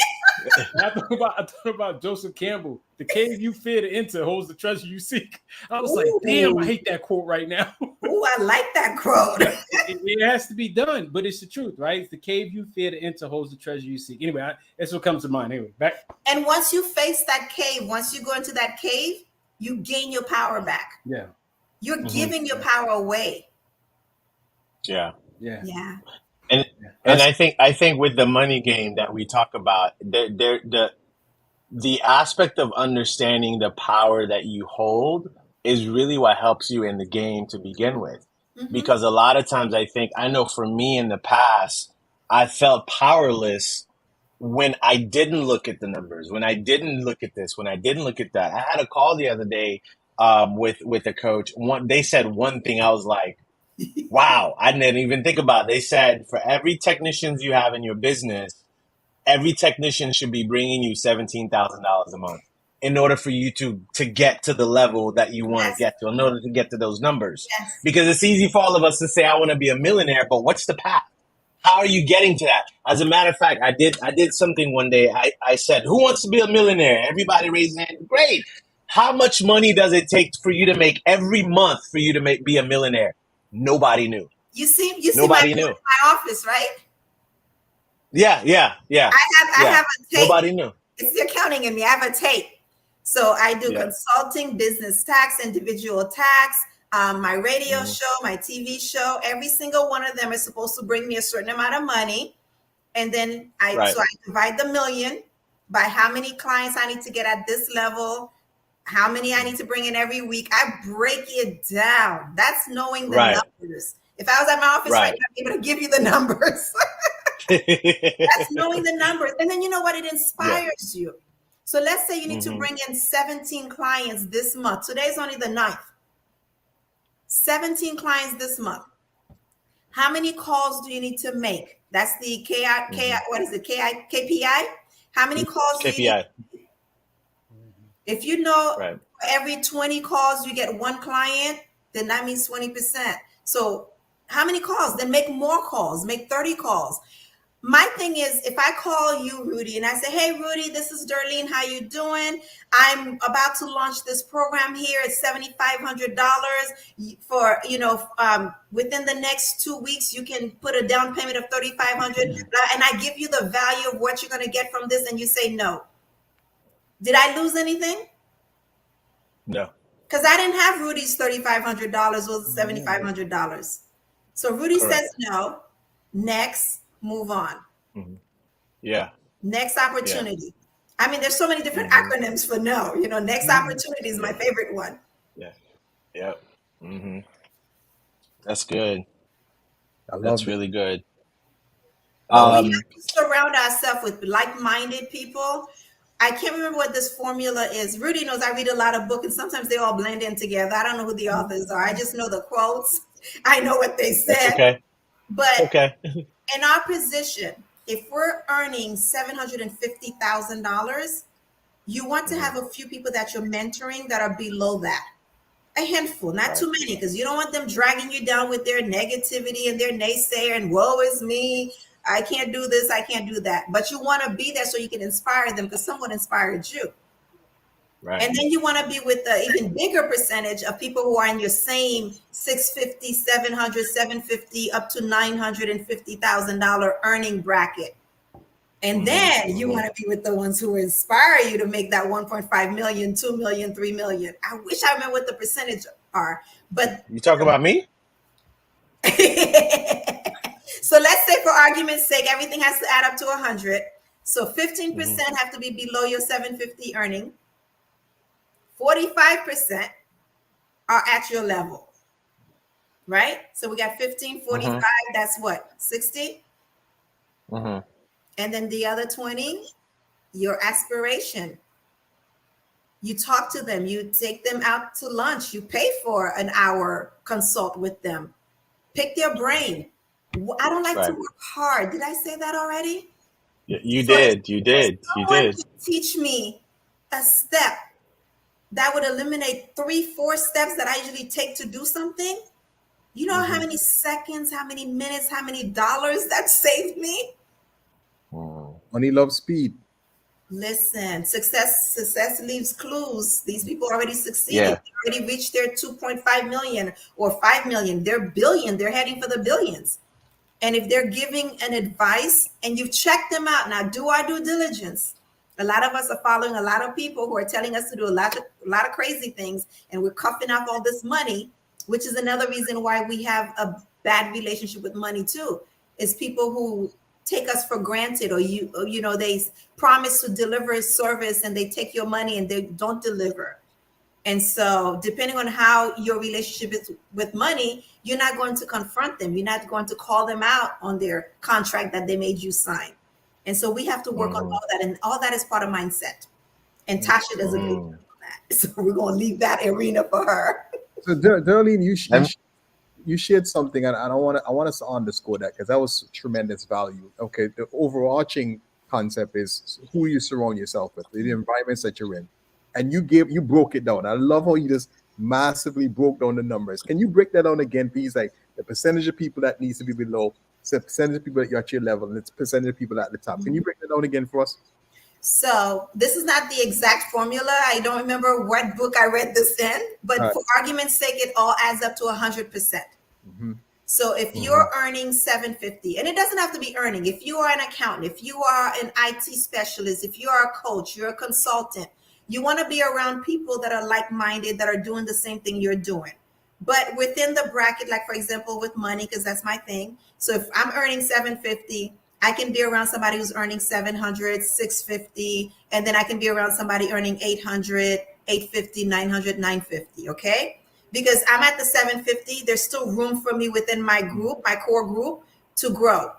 I thought about Joseph Campbell. The cave you fear to enter holds the treasure you seek. I was like, damn, I hate that quote right now. Ooh, I like that quote. it has to be done, but it's the truth, right? It's the cave you fear to enter holds the treasure you seek. Anyway, that's what comes to mind. Anyway, back. And once you face that cave, once you go into that cave, you gain your power back. Yeah. You're giving your power away. Yeah. And I think with the money game that we talk about, the aspect of understanding the power that you hold is really what helps you in the game to begin with. Because a lot of times I know for me in the past, I felt powerless when I didn't look at the numbers, when I didn't look at this, when I didn't look at that. I had a call the other day with a coach. They said one thing, I was like, wow, I didn't even think about it. They said for every technicians you have in your business, every technician should be bringing you $17,000 a month in order for you to get to the level that you want to get to, in order to get to those numbers. Because it's easy for all of us to say, I want to be a millionaire, but what's the path? How are you getting to that? As a matter of fact, I did something one day. I said, who wants to be a millionaire? Everybody raised their hand. Great. How much money does it take for you to make every month for you to be a millionaire? Nobody knew. You see Nobody knew. My office, right? Yeah. I have a tape. Nobody knew. It's the accounting in me. I have a tape. So I do consulting, business tax, individual tax, my radio show, my TV show. Every single one of them is supposed to bring me a certain amount of money. And then I divide the million by how many clients I need to get at this level, how many I need to bring in every week. I break it down. That's knowing the numbers. If I was at my office right now, I'd be able to give you the numbers. That's knowing the numbers. And then you know what? It inspires you. So let's say you need to bring in 17 clients this month. Today's only the 9th. 17 clients this month. How many calls do you need to make? That's the KPI? How many calls do you need? If you know every 20 calls you get one client, then that means 20%. So how many calls? Then make more calls, make 30 calls. My thing is, if I call you, Rudy, and I say, hey, Rudy, this is Derline. How you doing? I'm about to launch this program here. It's $7,500 for, within the next 2 weeks, you can put a down payment of $3,500. And I give you the value of what you're going to get from this. And you say no. Did I lose anything? No. Because I didn't have Rudy's $3,500 or $7,500. So Rudy says no. Next, move on. Mhm. Yeah. Next opportunity. I mean, there's so many different acronyms for no. You know, next opportunity is my favorite one. Yeah. Yep. Hmm. That's good. I love That's that. really good. But we have to surround ourselves with like-minded people. I can't remember what this formula is. Rudy knows I read a lot of books, and sometimes they all blend in together. I don't know who the authors are. I just know the quotes. I know what they That's said. okay. But Okay. in our position, if we're earning $750,000, you want to have a few people that you're mentoring that are below that. A handful, not too many, because you don't want them dragging you down with their negativity and their naysayer and woe is me. I can't do this. I can't do that. But you want to be there so you can inspire them because someone inspired you. Right. And then you want to be with the even bigger percentage of people who are in your same 650, 700, 750, up to $950,000 earning bracket. And then you want to be with the ones who inspire you to make that 1.5 million, 2 million, 3 million. I wish I remember what the percentage are, but You talk about me? so let's say for argument's sake, everything has to add up to 100. So 15% have to be below your 750 earning. 45% are at your level, right? So we got 15, 45, that's what, 60? Mm-hmm. And then the other 20, your aspiration. You talk to them, you take them out to lunch, you pay for an hour consult with them, pick their brain. I don't like to work hard. Did I say that already? You did. Someone can teach me a step that would eliminate 3-4 steps that I usually take to do something. You know how many seconds, how many minutes, how many dollars that saved me? Money loves speed. Listen, success leaves clues. These people already succeeded. Yeah. They already reached their 2.5 million or 5 million. They're billion. They're heading for the billions. And if they're giving an advice and you've checked them out, now do our due diligence. A lot of us are following a lot of people who are telling us to do a lot of crazy things, and we're cuffing off all this money, which is another reason why we have a bad relationship with money too. Is people who take us for granted, or you know, they promise to deliver a service and they take your money and they don't deliver. And so depending on how your relationship is with money, you're not going to confront them. You're not going to call them out on their contract that they made you sign. And so we have to work on all that. And all that is part of mindset. And Tasha does a good job on that. So we're going to leave that arena for her. So Derline, you shared something, and I want us to underscore that because that was tremendous value. Okay, the overarching concept is who you surround yourself with, the environments that you're in, and you broke it down. I love how you just massively broke down the numbers. Can you break that down again, please? Like the percentage of people that needs to be below, the percentage of people that you're at your level, and the percentage of people at the top. Can you break that down again for us? So this is not the exact formula. I don't remember what book I read this in, but for argument's sake, it all adds up to 100%. So if you're earning 750, and it doesn't have to be earning, if you are an accountant, if you are an IT specialist, if you are a coach, you're a consultant, you want to be around people that are like-minded, that are doing the same thing you're doing. But within the bracket, like for example, with money, because that's my thing. So if I'm earning 750, I can be around somebody who's earning 700, 650, and then I can be around somebody earning 800, 850, 900, 950, okay? Because I'm at the 750, there's still room for me within my group, my core group, to grow.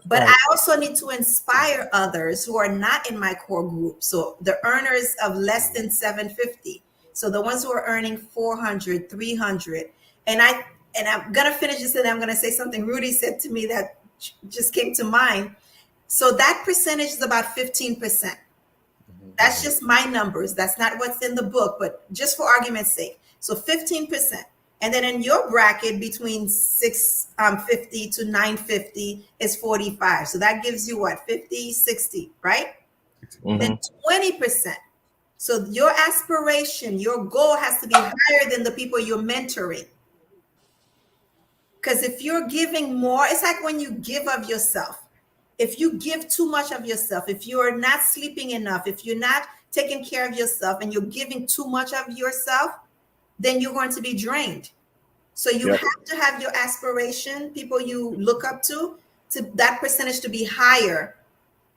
But I also need to inspire others who are not in my core group. So the earners of less than 750. So the ones who are earning 400, 300. And I'm going to finish this and I'm going to say something Rudy said to me that just came to mind. So that percentage is about 15%. That's just my numbers. That's not what's in the book, but just for argument's sake. So 15%. And then in your bracket between 650 to 950 is 45. So that gives you what? 50, 60, right? Then 20%. So your aspiration, your goal has to be higher than the people you're mentoring. Because if you're giving more, it's like when you give of yourself. If you give too much of yourself, if you're not sleeping enough, if you're not taking care of yourself and you're giving too much of yourself, then you're going to be drained. So you have to have your aspiration, people you look up to that percentage to be higher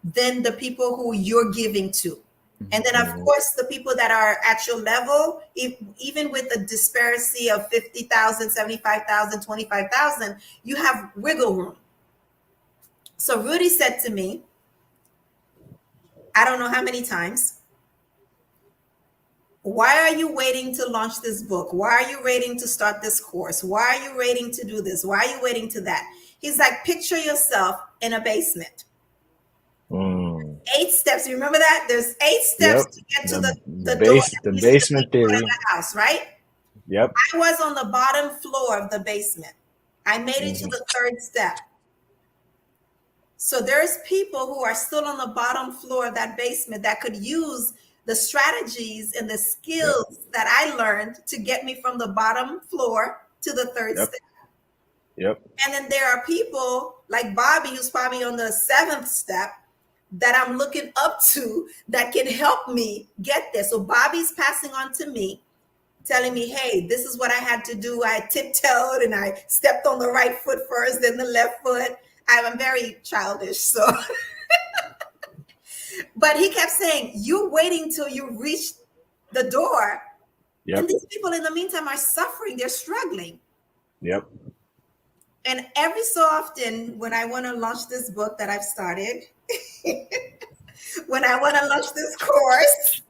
than the people who you're giving to. And then, of course, the people that are at your level, even with a disparity of 50,000, 75,000, 25,000, you have wiggle room. So Rudy said to me, I don't know how many times, why are you waiting to launch this book? Why are you waiting to start this course? Why are you waiting to do this? Why are you waiting to that? He's like, picture yourself in a basement. 8 steps. You remember that? There's 8 steps to get to the door. The basement theory. In the house, right? Yep. I was on the bottom floor of the basement. I made it to the 3rd step. So there's people who are still on the bottom floor of that basement that could use the strategies and the skills that I learned to get me from the bottom floor to the 3rd step. Yep. And then there are people like Bobby, who's probably on the 7th step, that I'm looking up to that can help me get there. So Bobby's passing on to me, telling me, hey, this is what I had to do. I tiptoed and I stepped on the right foot first, then the left foot. I'm very childish, so. But he kept saying, you're waiting till you reach the door. Yep. And these people in the meantime are suffering. They're struggling. Yep. And every so often, when I want to launch this book that I've started, when I want to launch this course,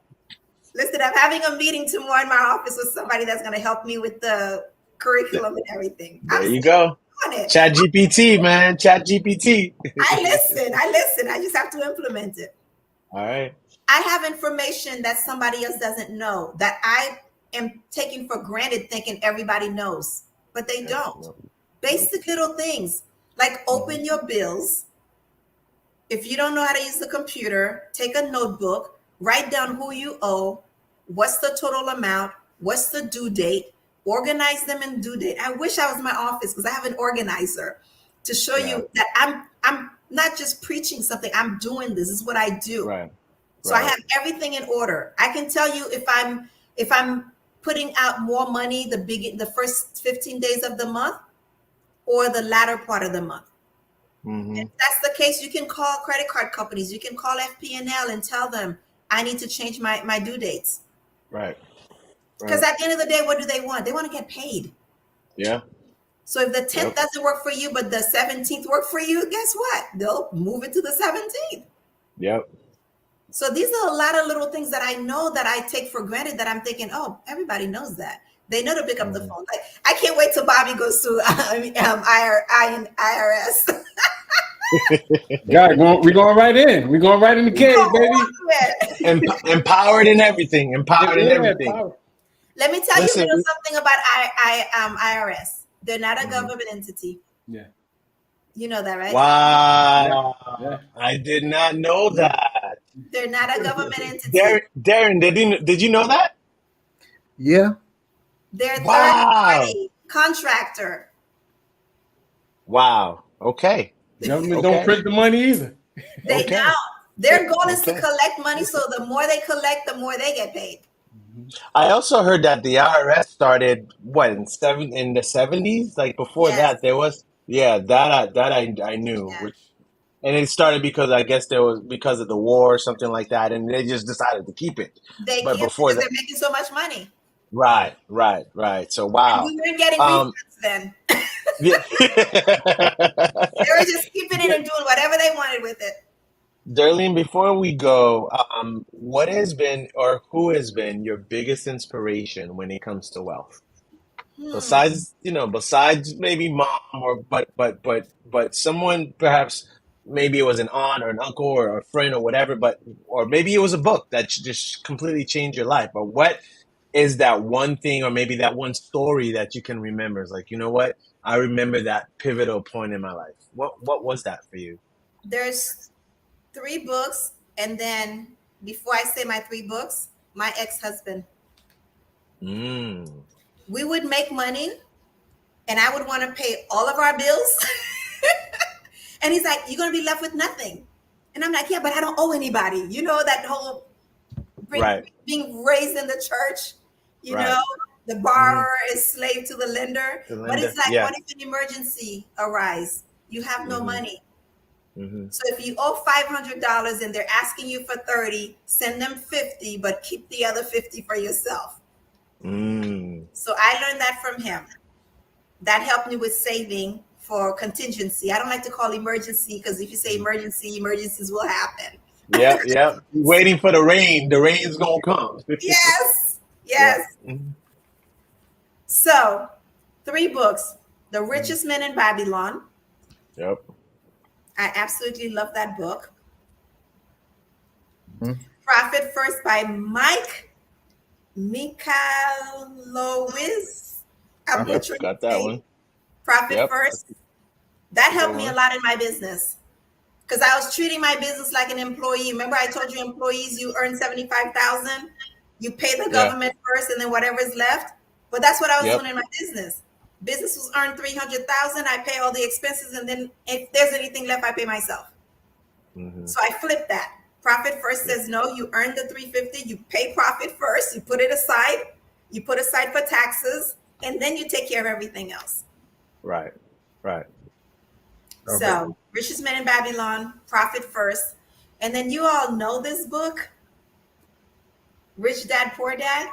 listen, I'm having a meeting tomorrow in my office with somebody that's going to help me with the curriculum and everything. There you go. Chat GPT, man. Chat GPT. I listen. I just have to implement it. All right. I have information that somebody else doesn't know, that I am taking for granted, thinking everybody knows, but they don't. Basic little things like open your bills. If you don't know how to use the computer, take a notebook, write down who you owe, what's the total amount, what's the due date, organize them in due date. I wish I was in my office because I have an organizer to show you that I'm not just preaching something, I'm doing this. This is what I do. Right. So I have everything in order. I can tell you if I'm putting out more money the first 15 days of the month or the latter part of the month. Mm-hmm. If that's the case, you can call credit card companies. You can call FP&L and tell them, I need to change my due dates. Right. Because at the end of the day, what do they want? They want to get paid. Yeah. So if the 10th doesn't work for you, but the 17th work for you, guess what? They'll move it to the 17th. Yep. So these are a lot of little things that I know that I take for granted that I'm thinking, oh, everybody knows that. They know to pick up the phone. Like, I can't wait till Bobby goes to IRS. God, we're going right in. We're going right in the cave, baby. Empowered in everything. Empowered in everything. Let me tell you something about IRS. They're not a government entity. Yeah. You know that, right? Wow. Yeah. I did not know that. They're not a government entity. Darren, did you know that? Yeah. They're third-party contractor. Wow. Okay. Government don't print the money either. They don't. Their goal is to collect money, so the more they collect, the more they get paid. I also heard that the IRS started in the 70s. Like before that, there was that I knew, and it started because I guess because of the war or something like that, and they just decided to keep it. But before that, they're making so much money. Right. So wow, and we weren't getting refunds then. They were just keeping it and doing whatever they wanted with it. Darlene, before we go, what has been or who has been your biggest inspiration when it comes to wealth? Besides maybe mom but someone, perhaps maybe it was an aunt or an uncle or a friend or whatever, or maybe it was a book that just completely changed your life. But what is that one thing or maybe that one story that you can remember? It's like, you know what? I remember that pivotal point in my life. What was that for you? There's 3 books, and then before I say my 3 books, my ex-husband. We would make money, and I would want to pay all of our bills. And he's like, you're going to be left with nothing. And I'm like, yeah, but I don't owe anybody. You know, that whole being raised in the church, you know, the borrower is slave to the lender. But it's like, what if an emergency arises? You have no money. So if you owe $500 and they're asking you for 30, send them 50, but keep the other 50 for yourself. So I learned that from him. That helped me with saving for contingency. I don't like to call emergency, because if you say emergency, emergencies will happen. Yeah. Waiting for the rain. The rain's gonna come. Yes. So, 3 books. The Richest Men in Babylon. Yep. I absolutely love that book. Profit First by Mike Michalowicz. Got that one. Profit First. That helped me a lot in my business, because I was treating my business like an employee. Remember, I told you employees, you earn $75,000, you pay the government first, and then whatever is left. But that's what I was doing in my business. Business was earned $300,000. I pay all the expenses, and then if there's anything left, I pay myself. So I flipped that. Profit First says no. You earn the $350. You pay profit first. You put it aside. You put aside for taxes, and then you take care of everything else. Right. So, Richest Men in Babylon, Profit First. And then you all know this book, Rich Dad, Poor Dad.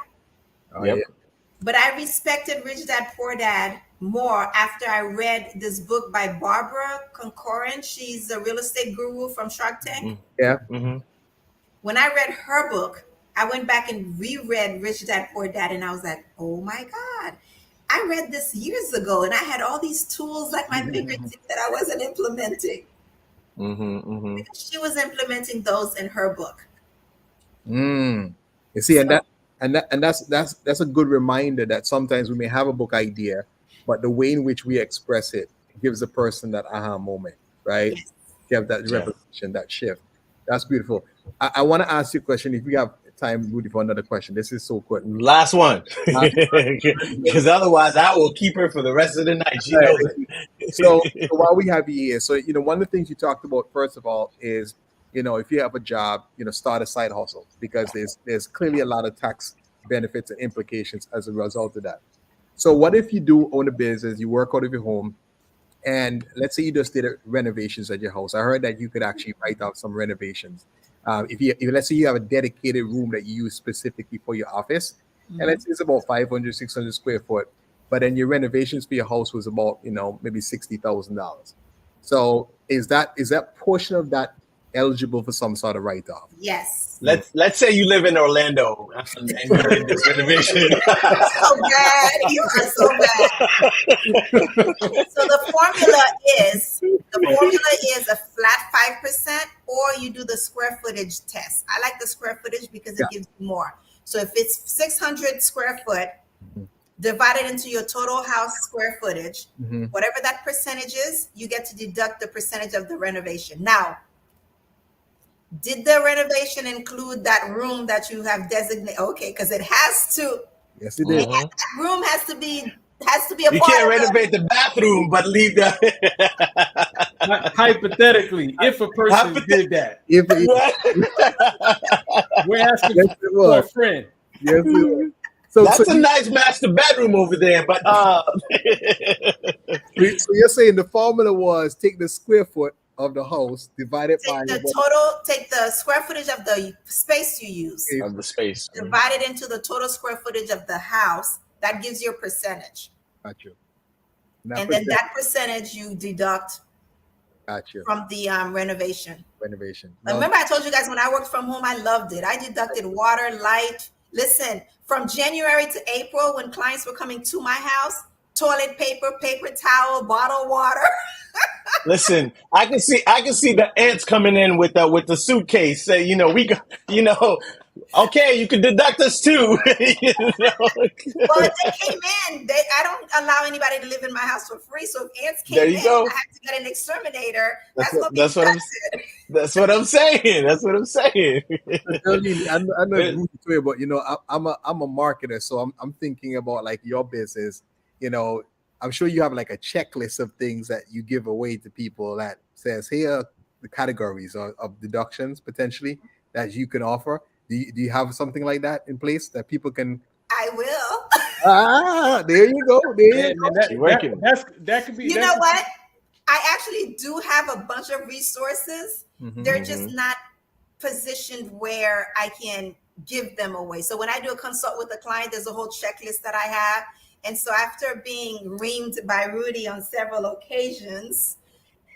But I respected Rich Dad, Poor Dad more after I read this book by Barbara Corcoran. She's a real estate guru from Shark Tank. When I read her book, I went back and reread Rich Dad, Poor Dad, and I was like, oh my God. I read this years ago, and I had all these tools at my fingertips that I wasn't implementing. Because she was implementing those in her book. You see, so, and that's a good reminder that sometimes we may have a book idea, but the way in which we express it gives the person that aha moment, right? Give that revelation, that shift. That's beautiful. I want to ask you a question. If we have time, Rudy, for another question. This is so quick. Last one. Because otherwise I will keep her for the rest of the night. She knows it. So while we have you here, so, one of the things you talked about, first of all, is, if you have a job, start a side hustle, because there's clearly a lot of tax benefits and implications as a result of that. So what if you do own a business, you work out of your home, and let's say you just did renovations at your house. I heard that you could actually write out some renovations. If let's say you have a dedicated room that you use specifically for your office, and let's say it's about 500, 600 square foot, but then your renovations for your house was about, maybe $60,000. So is that portion of that eligible for some sort of write-off? Yes. Let's say you live in Orlando and you're in this renovation. So bad. You are so bad. So the formula is a flat 5%, or you do the square footage test. I like the square footage because it gives you more. So if it's 600 square foot, divided into your total house square footage, whatever that percentage is, you get to deduct the percentage of the renovation. Now, did the renovation include that room that you have designated? Okay, because it has to. Yes, it did. That room has to be a part. You can't renovate the bathroom, but leave that. Hypothetically, if a person did that, we're asking for a friend. Yes, so that's a nice master bedroom over there, but so you're saying the formula was take the square foot of the house, divide it by take the square footage of the space you use. Of the space. Divide it into the total square footage of the house. That gives you a percentage. Got you. And then that percentage you deduct from the renovation. Remember, I told you guys when I worked from home, I loved it. I deducted water, light. Listen, from January to April, when clients were coming to my house, toilet paper, paper towel, bottled water. Listen, I can see the ants coming in with the suitcase. Say, okay, you can deduct us too. Well, if they came in, I don't allow anybody to live in my house for free. So if ants came in, I have to get an exterminator. That's what I'm saying. That's what I'm saying. I'm not but I'm a marketer, so I'm thinking about like your business. I'm sure you have like a checklist of things that you give away to people that says, here are the categories of deductions potentially that you can offer. Do you have something like that in place that people can? I will. There you go. That could be. You know what? I actually do have a bunch of resources. They're just not positioned where I can give them away. So when I do a consult with a client, there's a whole checklist that I have. And so after being reamed by Rudy on several occasions,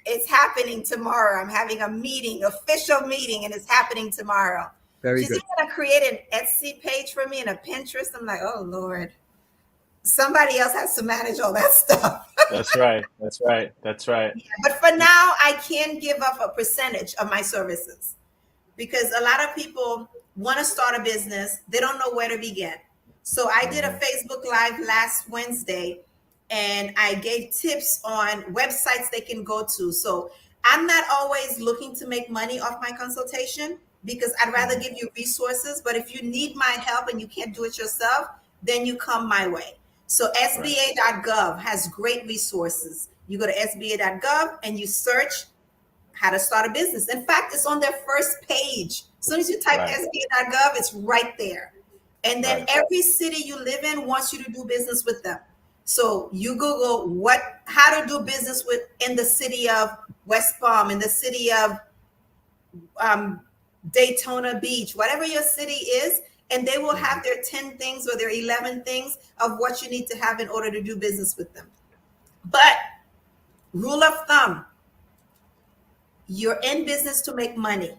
it's happening tomorrow. I'm having a meeting, official meeting, and it's happening tomorrow. Very She's good. even going to create an Etsy page for me and a Pinterest. I'm like, oh Lord, somebody else has to manage all that stuff. That's right. That's right. That's right. Yeah, but for now, I can give up a percentage of my services because a lot of people want to start a business. They don't know where to begin. So I did a Facebook Live last Wednesday and I gave tips on websites they can go to. So I'm not always looking to make money off my consultation because I'd rather give you resources. But if you need my help and you can't do it yourself, then you come my way. So SBA.gov has great resources. You go to SBA.gov and you search how to start a business. In fact, it's on their first page. As soon as you type SBA.gov, it's right there. And then every city you live in wants you to do business with them. So you Google how to do business with in the city of West Palm, in the city of Daytona Beach, whatever your city is, and they will have their 10 things or their 11 things of what you need to have in order to do business with them. But rule of thumb, you're in business to make money.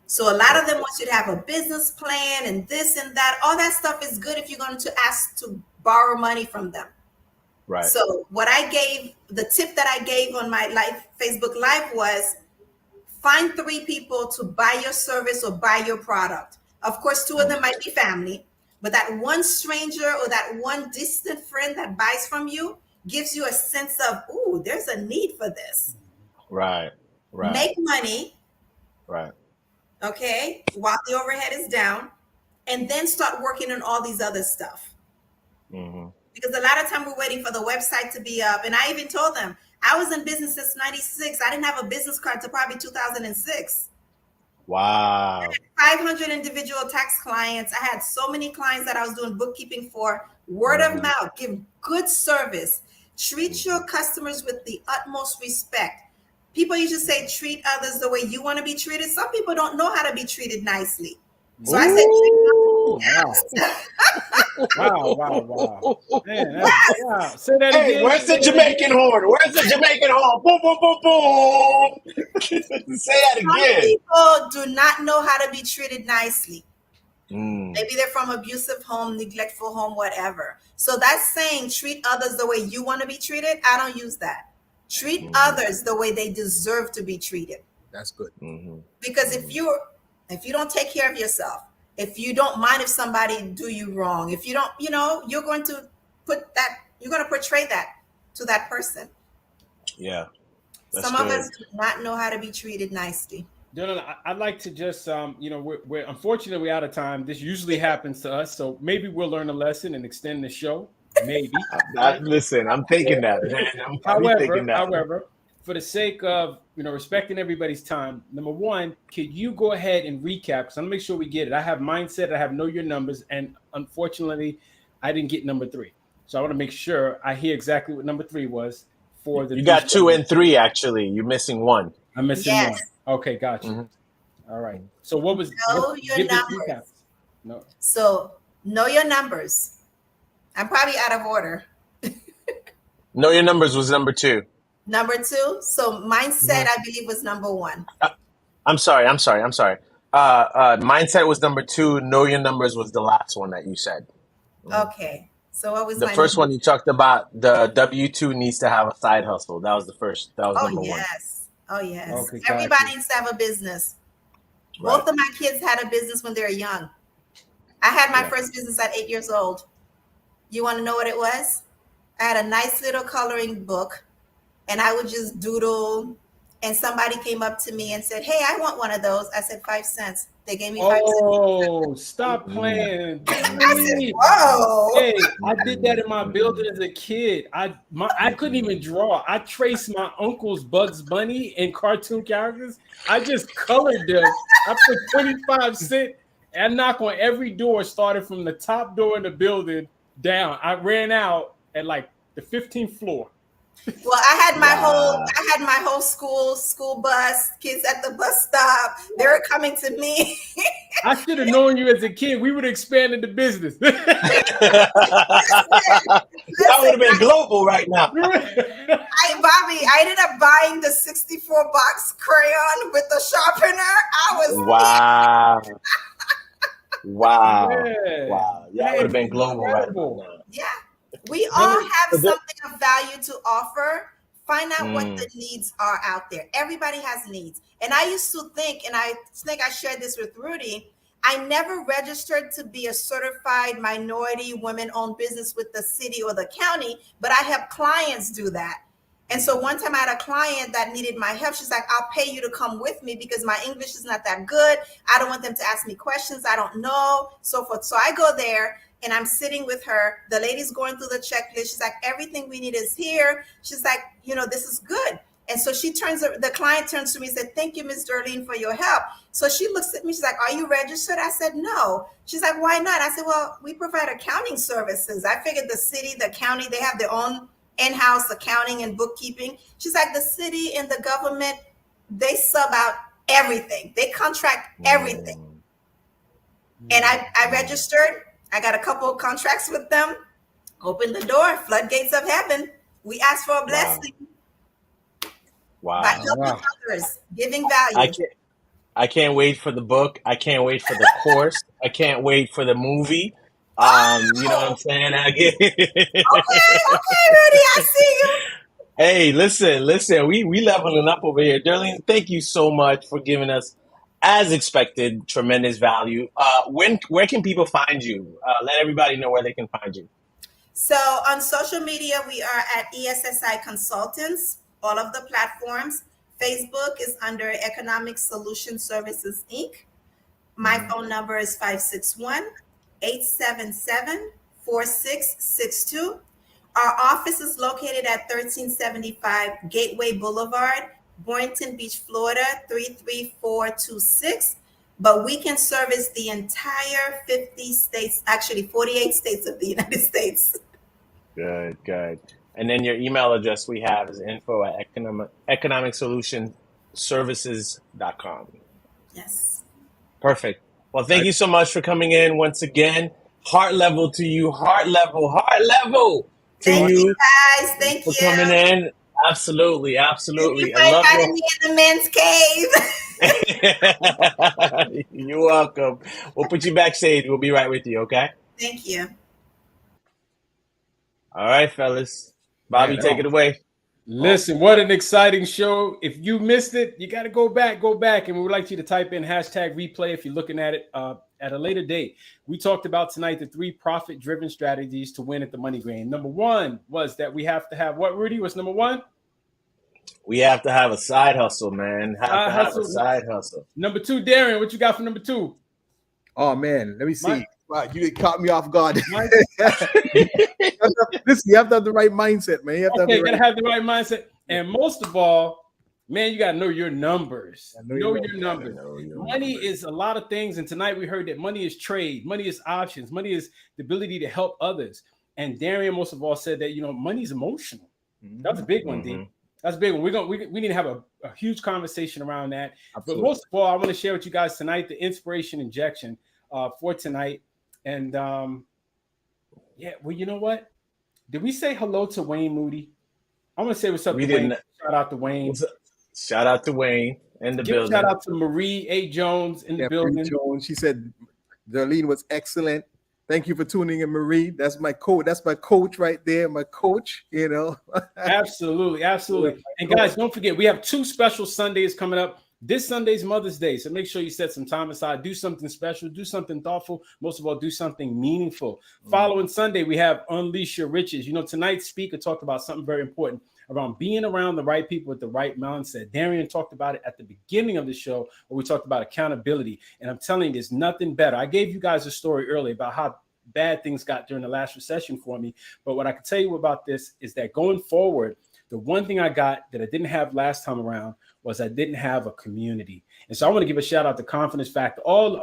So a lot of them want you to have a business plan and this and that. All that stuff is good if you're going to ask to borrow money from them. Right. So the tip that I gave on my Facebook Live was find 3 people to buy your service or buy your product. Of course, 2 of them might be family, but that one stranger or that one distant friend that buys from you gives you a sense of, ooh, there's a need for this. Right. Right. Make money. Right. Okay, while the overhead is down, and then start working on all these other stuff. Because a lot of time we're waiting for the website to be up. And I even told them, I was in business since 96. I didn't have a business card until probably 2006. Wow. 500 individual tax clients. I had so many clients that I was doing bookkeeping for. Word of mouth, give good service. Treat your customers with the utmost respect. People used to say, treat others the way you want to be treated. Some people don't know how to be treated nicely. So I said, Wow. Man, wow. Say that again. Where's the Jamaican horn? Where's the Jamaican horn? Boom, boom, boom, boom. Say that again. Some people do not know how to be treated nicely. Maybe they're from abusive home, neglectful home, whatever. So that's saying treat others the way you want to be treated. I don't use that. Treat others the way they deserve to be treated. That's good. Because if you don't take care of yourself, if you don't mind if somebody do you wrong, if you don't, you're going to portray that to that person. Yeah. Some of us do not know how to be treated nicely. Dylan, I'd like to just, we're unfortunately out of time. This usually happens to us, so maybe we'll learn a lesson and extend the show. Maybe. Listen, I'm thinking that. However, for the sake of respecting everybody's time, number one, could you go ahead and recap? Because I'm gonna make sure we get it. I have mindset, I have know your numbers, and unfortunately, I didn't get number 3. So I want to make sure I hear exactly what number 3 was for the. You got 2 and 3 actually. You're missing 1. I'm missing 1. Okay, gotcha. All right. So what was know your numbers? No. So know your numbers. I'm probably out of order. Know your numbers was number 2. Number 2. So mindset, I believe, was number 1. I'm sorry. Mindset was number 2. Know your numbers was the last one that you said. Okay. So what was the first one? You talked about the W-2 needs to have a side hustle. That was the first. That was number 1. Oh yes. Okay, Everybody needs to have a business. Right. Both of my kids had a business when they were young. I had my first business at 8 years old. You want to know what it was? I had a nice little coloring book and I would just doodle, and somebody came up to me and said, hey, I want one of those. I said 5 cents. They gave me 5 cents. Oh, stop playing. I said, whoa. Hey, I did that in my building as a kid. I couldn't even draw. I traced my uncle's Bugs Bunny and cartoon characters. I just colored them. I put 25 cents and knock on every door, started from the top door in the building down. I ran out at like the 15th floor. Well, I had my whole school bus, kids at the bus stop. They were coming to me. I should have known you as a kid. We would have expanded the business. That would have been global right now. Bobby, I ended up buying the 64 box crayon with the sharpener. I was wow. Yeah. Wow. Yeah, would have been global right now. Yeah. We all have something of value to offer. Find out what the needs are out there. Everybody has needs. And I used to think, and I think I shared this with Rudy, I never registered to be a certified minority women-owned business with the city or the county, but I have clients do that. And so one time I had a client that needed my help. She's like, I'll pay you to come with me because my English is not that good. I don't want them to ask me questions I don't know, so forth. So I go there and I'm sitting with her. The lady's going through the checklist. She's like, everything we need is here. She's like, this is good. And so the client turns to me and said, thank you, Ms. Derline, for your help. So she looks at me. She's like, are you registered? I said, no. She's like, why not? I said, well, we provide accounting services. I figured the city, the county, they have their own in-house accounting and bookkeeping. She's like, the city and the government, they sub out everything. They contract everything. And I registered. I got a couple of contracts with them. Opened the door, floodgates of heaven. We asked for a blessing. Wow. By helping others, giving value. I can't wait for the book. I can't wait for the course. I can't wait for the movie. You know what I'm saying? Okay, Rudy, I see you. Hey, listen, we leveling up over here. Derline, thank you so much for giving us, as expected, tremendous value. Where can people find you? Let everybody know where they can find you. So on social media, we are at ESSI Consultants, all of the platforms. Facebook is under Economic Solution Services Inc. My phone number is 561-877-4662. Our office is located at 1375 Gateway Boulevard, Boynton Beach, Florida, 33426. But we can service the entire 50 states, actually 48 states of the United States. Good. And then your email address we have is info@economicsolutionservices.com. Yes. Perfect. Well, thank you so much for coming in once again. Heart level to you. Heart level to Thank you guys. Thank for you coming in. Absolutely. Thank you for inviting me in the men's cave. You're welcome. We'll put you backstage. We'll be right with you, okay? Thank you. All right, fellas. Bobby, take it away. Listen, what an exciting show. If you missed it, you got to go back. And we would like you to type in #replay if you're looking at it at a later date. We talked about tonight the 3 profit-driven strategies to win at the money game. Number 1 was that we have to have what, Rudy? What's number 1? We have to have a side hustle, man. Have a side hustle. Number 2, Darren, what you got for number 2? Oh, man. Let me see. Wow, you caught me off guard. Listen, you have to have the right mindset, man. You gotta have the right mindset. And most of all, man, you gotta know your numbers. Know your numbers. Money is a lot of things. And tonight we heard that money is trade, money is options, money is the ability to help others. And Darian most of all said that money is emotional. That's a big one, D. That's a big one. We need to have a huge conversation around that. Absolutely. But most of all, I want to share with you guys tonight the inspiration injection for tonight. And well, you know what? Did we say hello to Wayne Moody? I want to say what's up to Wayne. Shout out to Wayne. Shout out to Wayne in the building. Shout out to Marie A. Jones in the building. Marie Jones. She said Derline was excellent. Thank you for tuning in, Marie. That's my coach. That's my coach right there. My coach, Absolutely. And guys, don't forget, we have 2 special Sundays coming up. This Sunday's Mother's Day, so make sure you set some time aside. Do something special. Do something thoughtful. Most of all, do something meaningful. Following Sunday, we have Unleash Your Riches. Tonight's speaker talked about something very important around being around the right people with the right mindset. Darian talked about it at the beginning of the show where we talked about accountability. And I'm telling you, there's nothing better. I gave you guys a story earlier about how bad things got during the last recession for me. But what I can tell you about this is that going forward, the one thing I got that I didn't have last time around was I didn't have a community. And so I want to give a shout out to Confidence Factor, all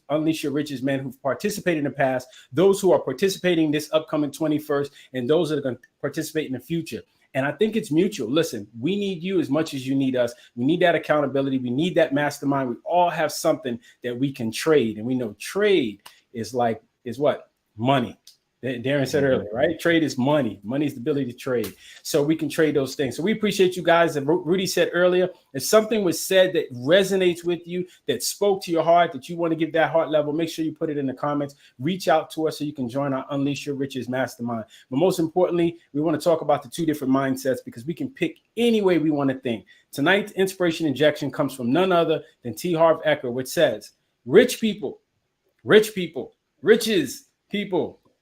Unleash Your Riches men who've participated in the past, those who are participating this upcoming 21st, and those that are going to participate in the future. And I think it's mutual. Listen, we need you as much as you need us. We need that accountability. We need that mastermind. We all have something that we can trade. And we know trade is what? Money. Darren said earlier, right? Trade is money. Money is the ability to trade. So we can trade those things. So we appreciate you guys. As Rudy said earlier, if something was said that resonates with you, that spoke to your heart, that you want to give that heart level, make sure you put it in the comments. Reach out to us so you can join our Unleash Your Riches Mastermind. But most importantly, we want to talk about the 2 different mindsets, because we can pick any way we want to think. Tonight's inspiration injection comes from none other than T. Harv Eker, which says, riches people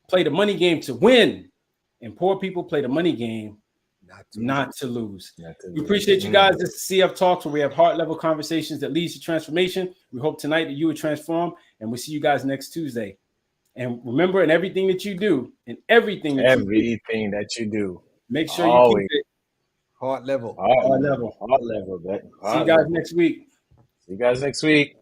play the money game to win, and poor people play the money game not to lose. We appreciate you guys. This is CF Talks, where we have heart level conversations that leads to transformation. We hope tonight that you will transform, and we'll see you guys next Tuesday. And remember, in everything that you do, make sure you keep it heart level. Heart level. See you guys next week.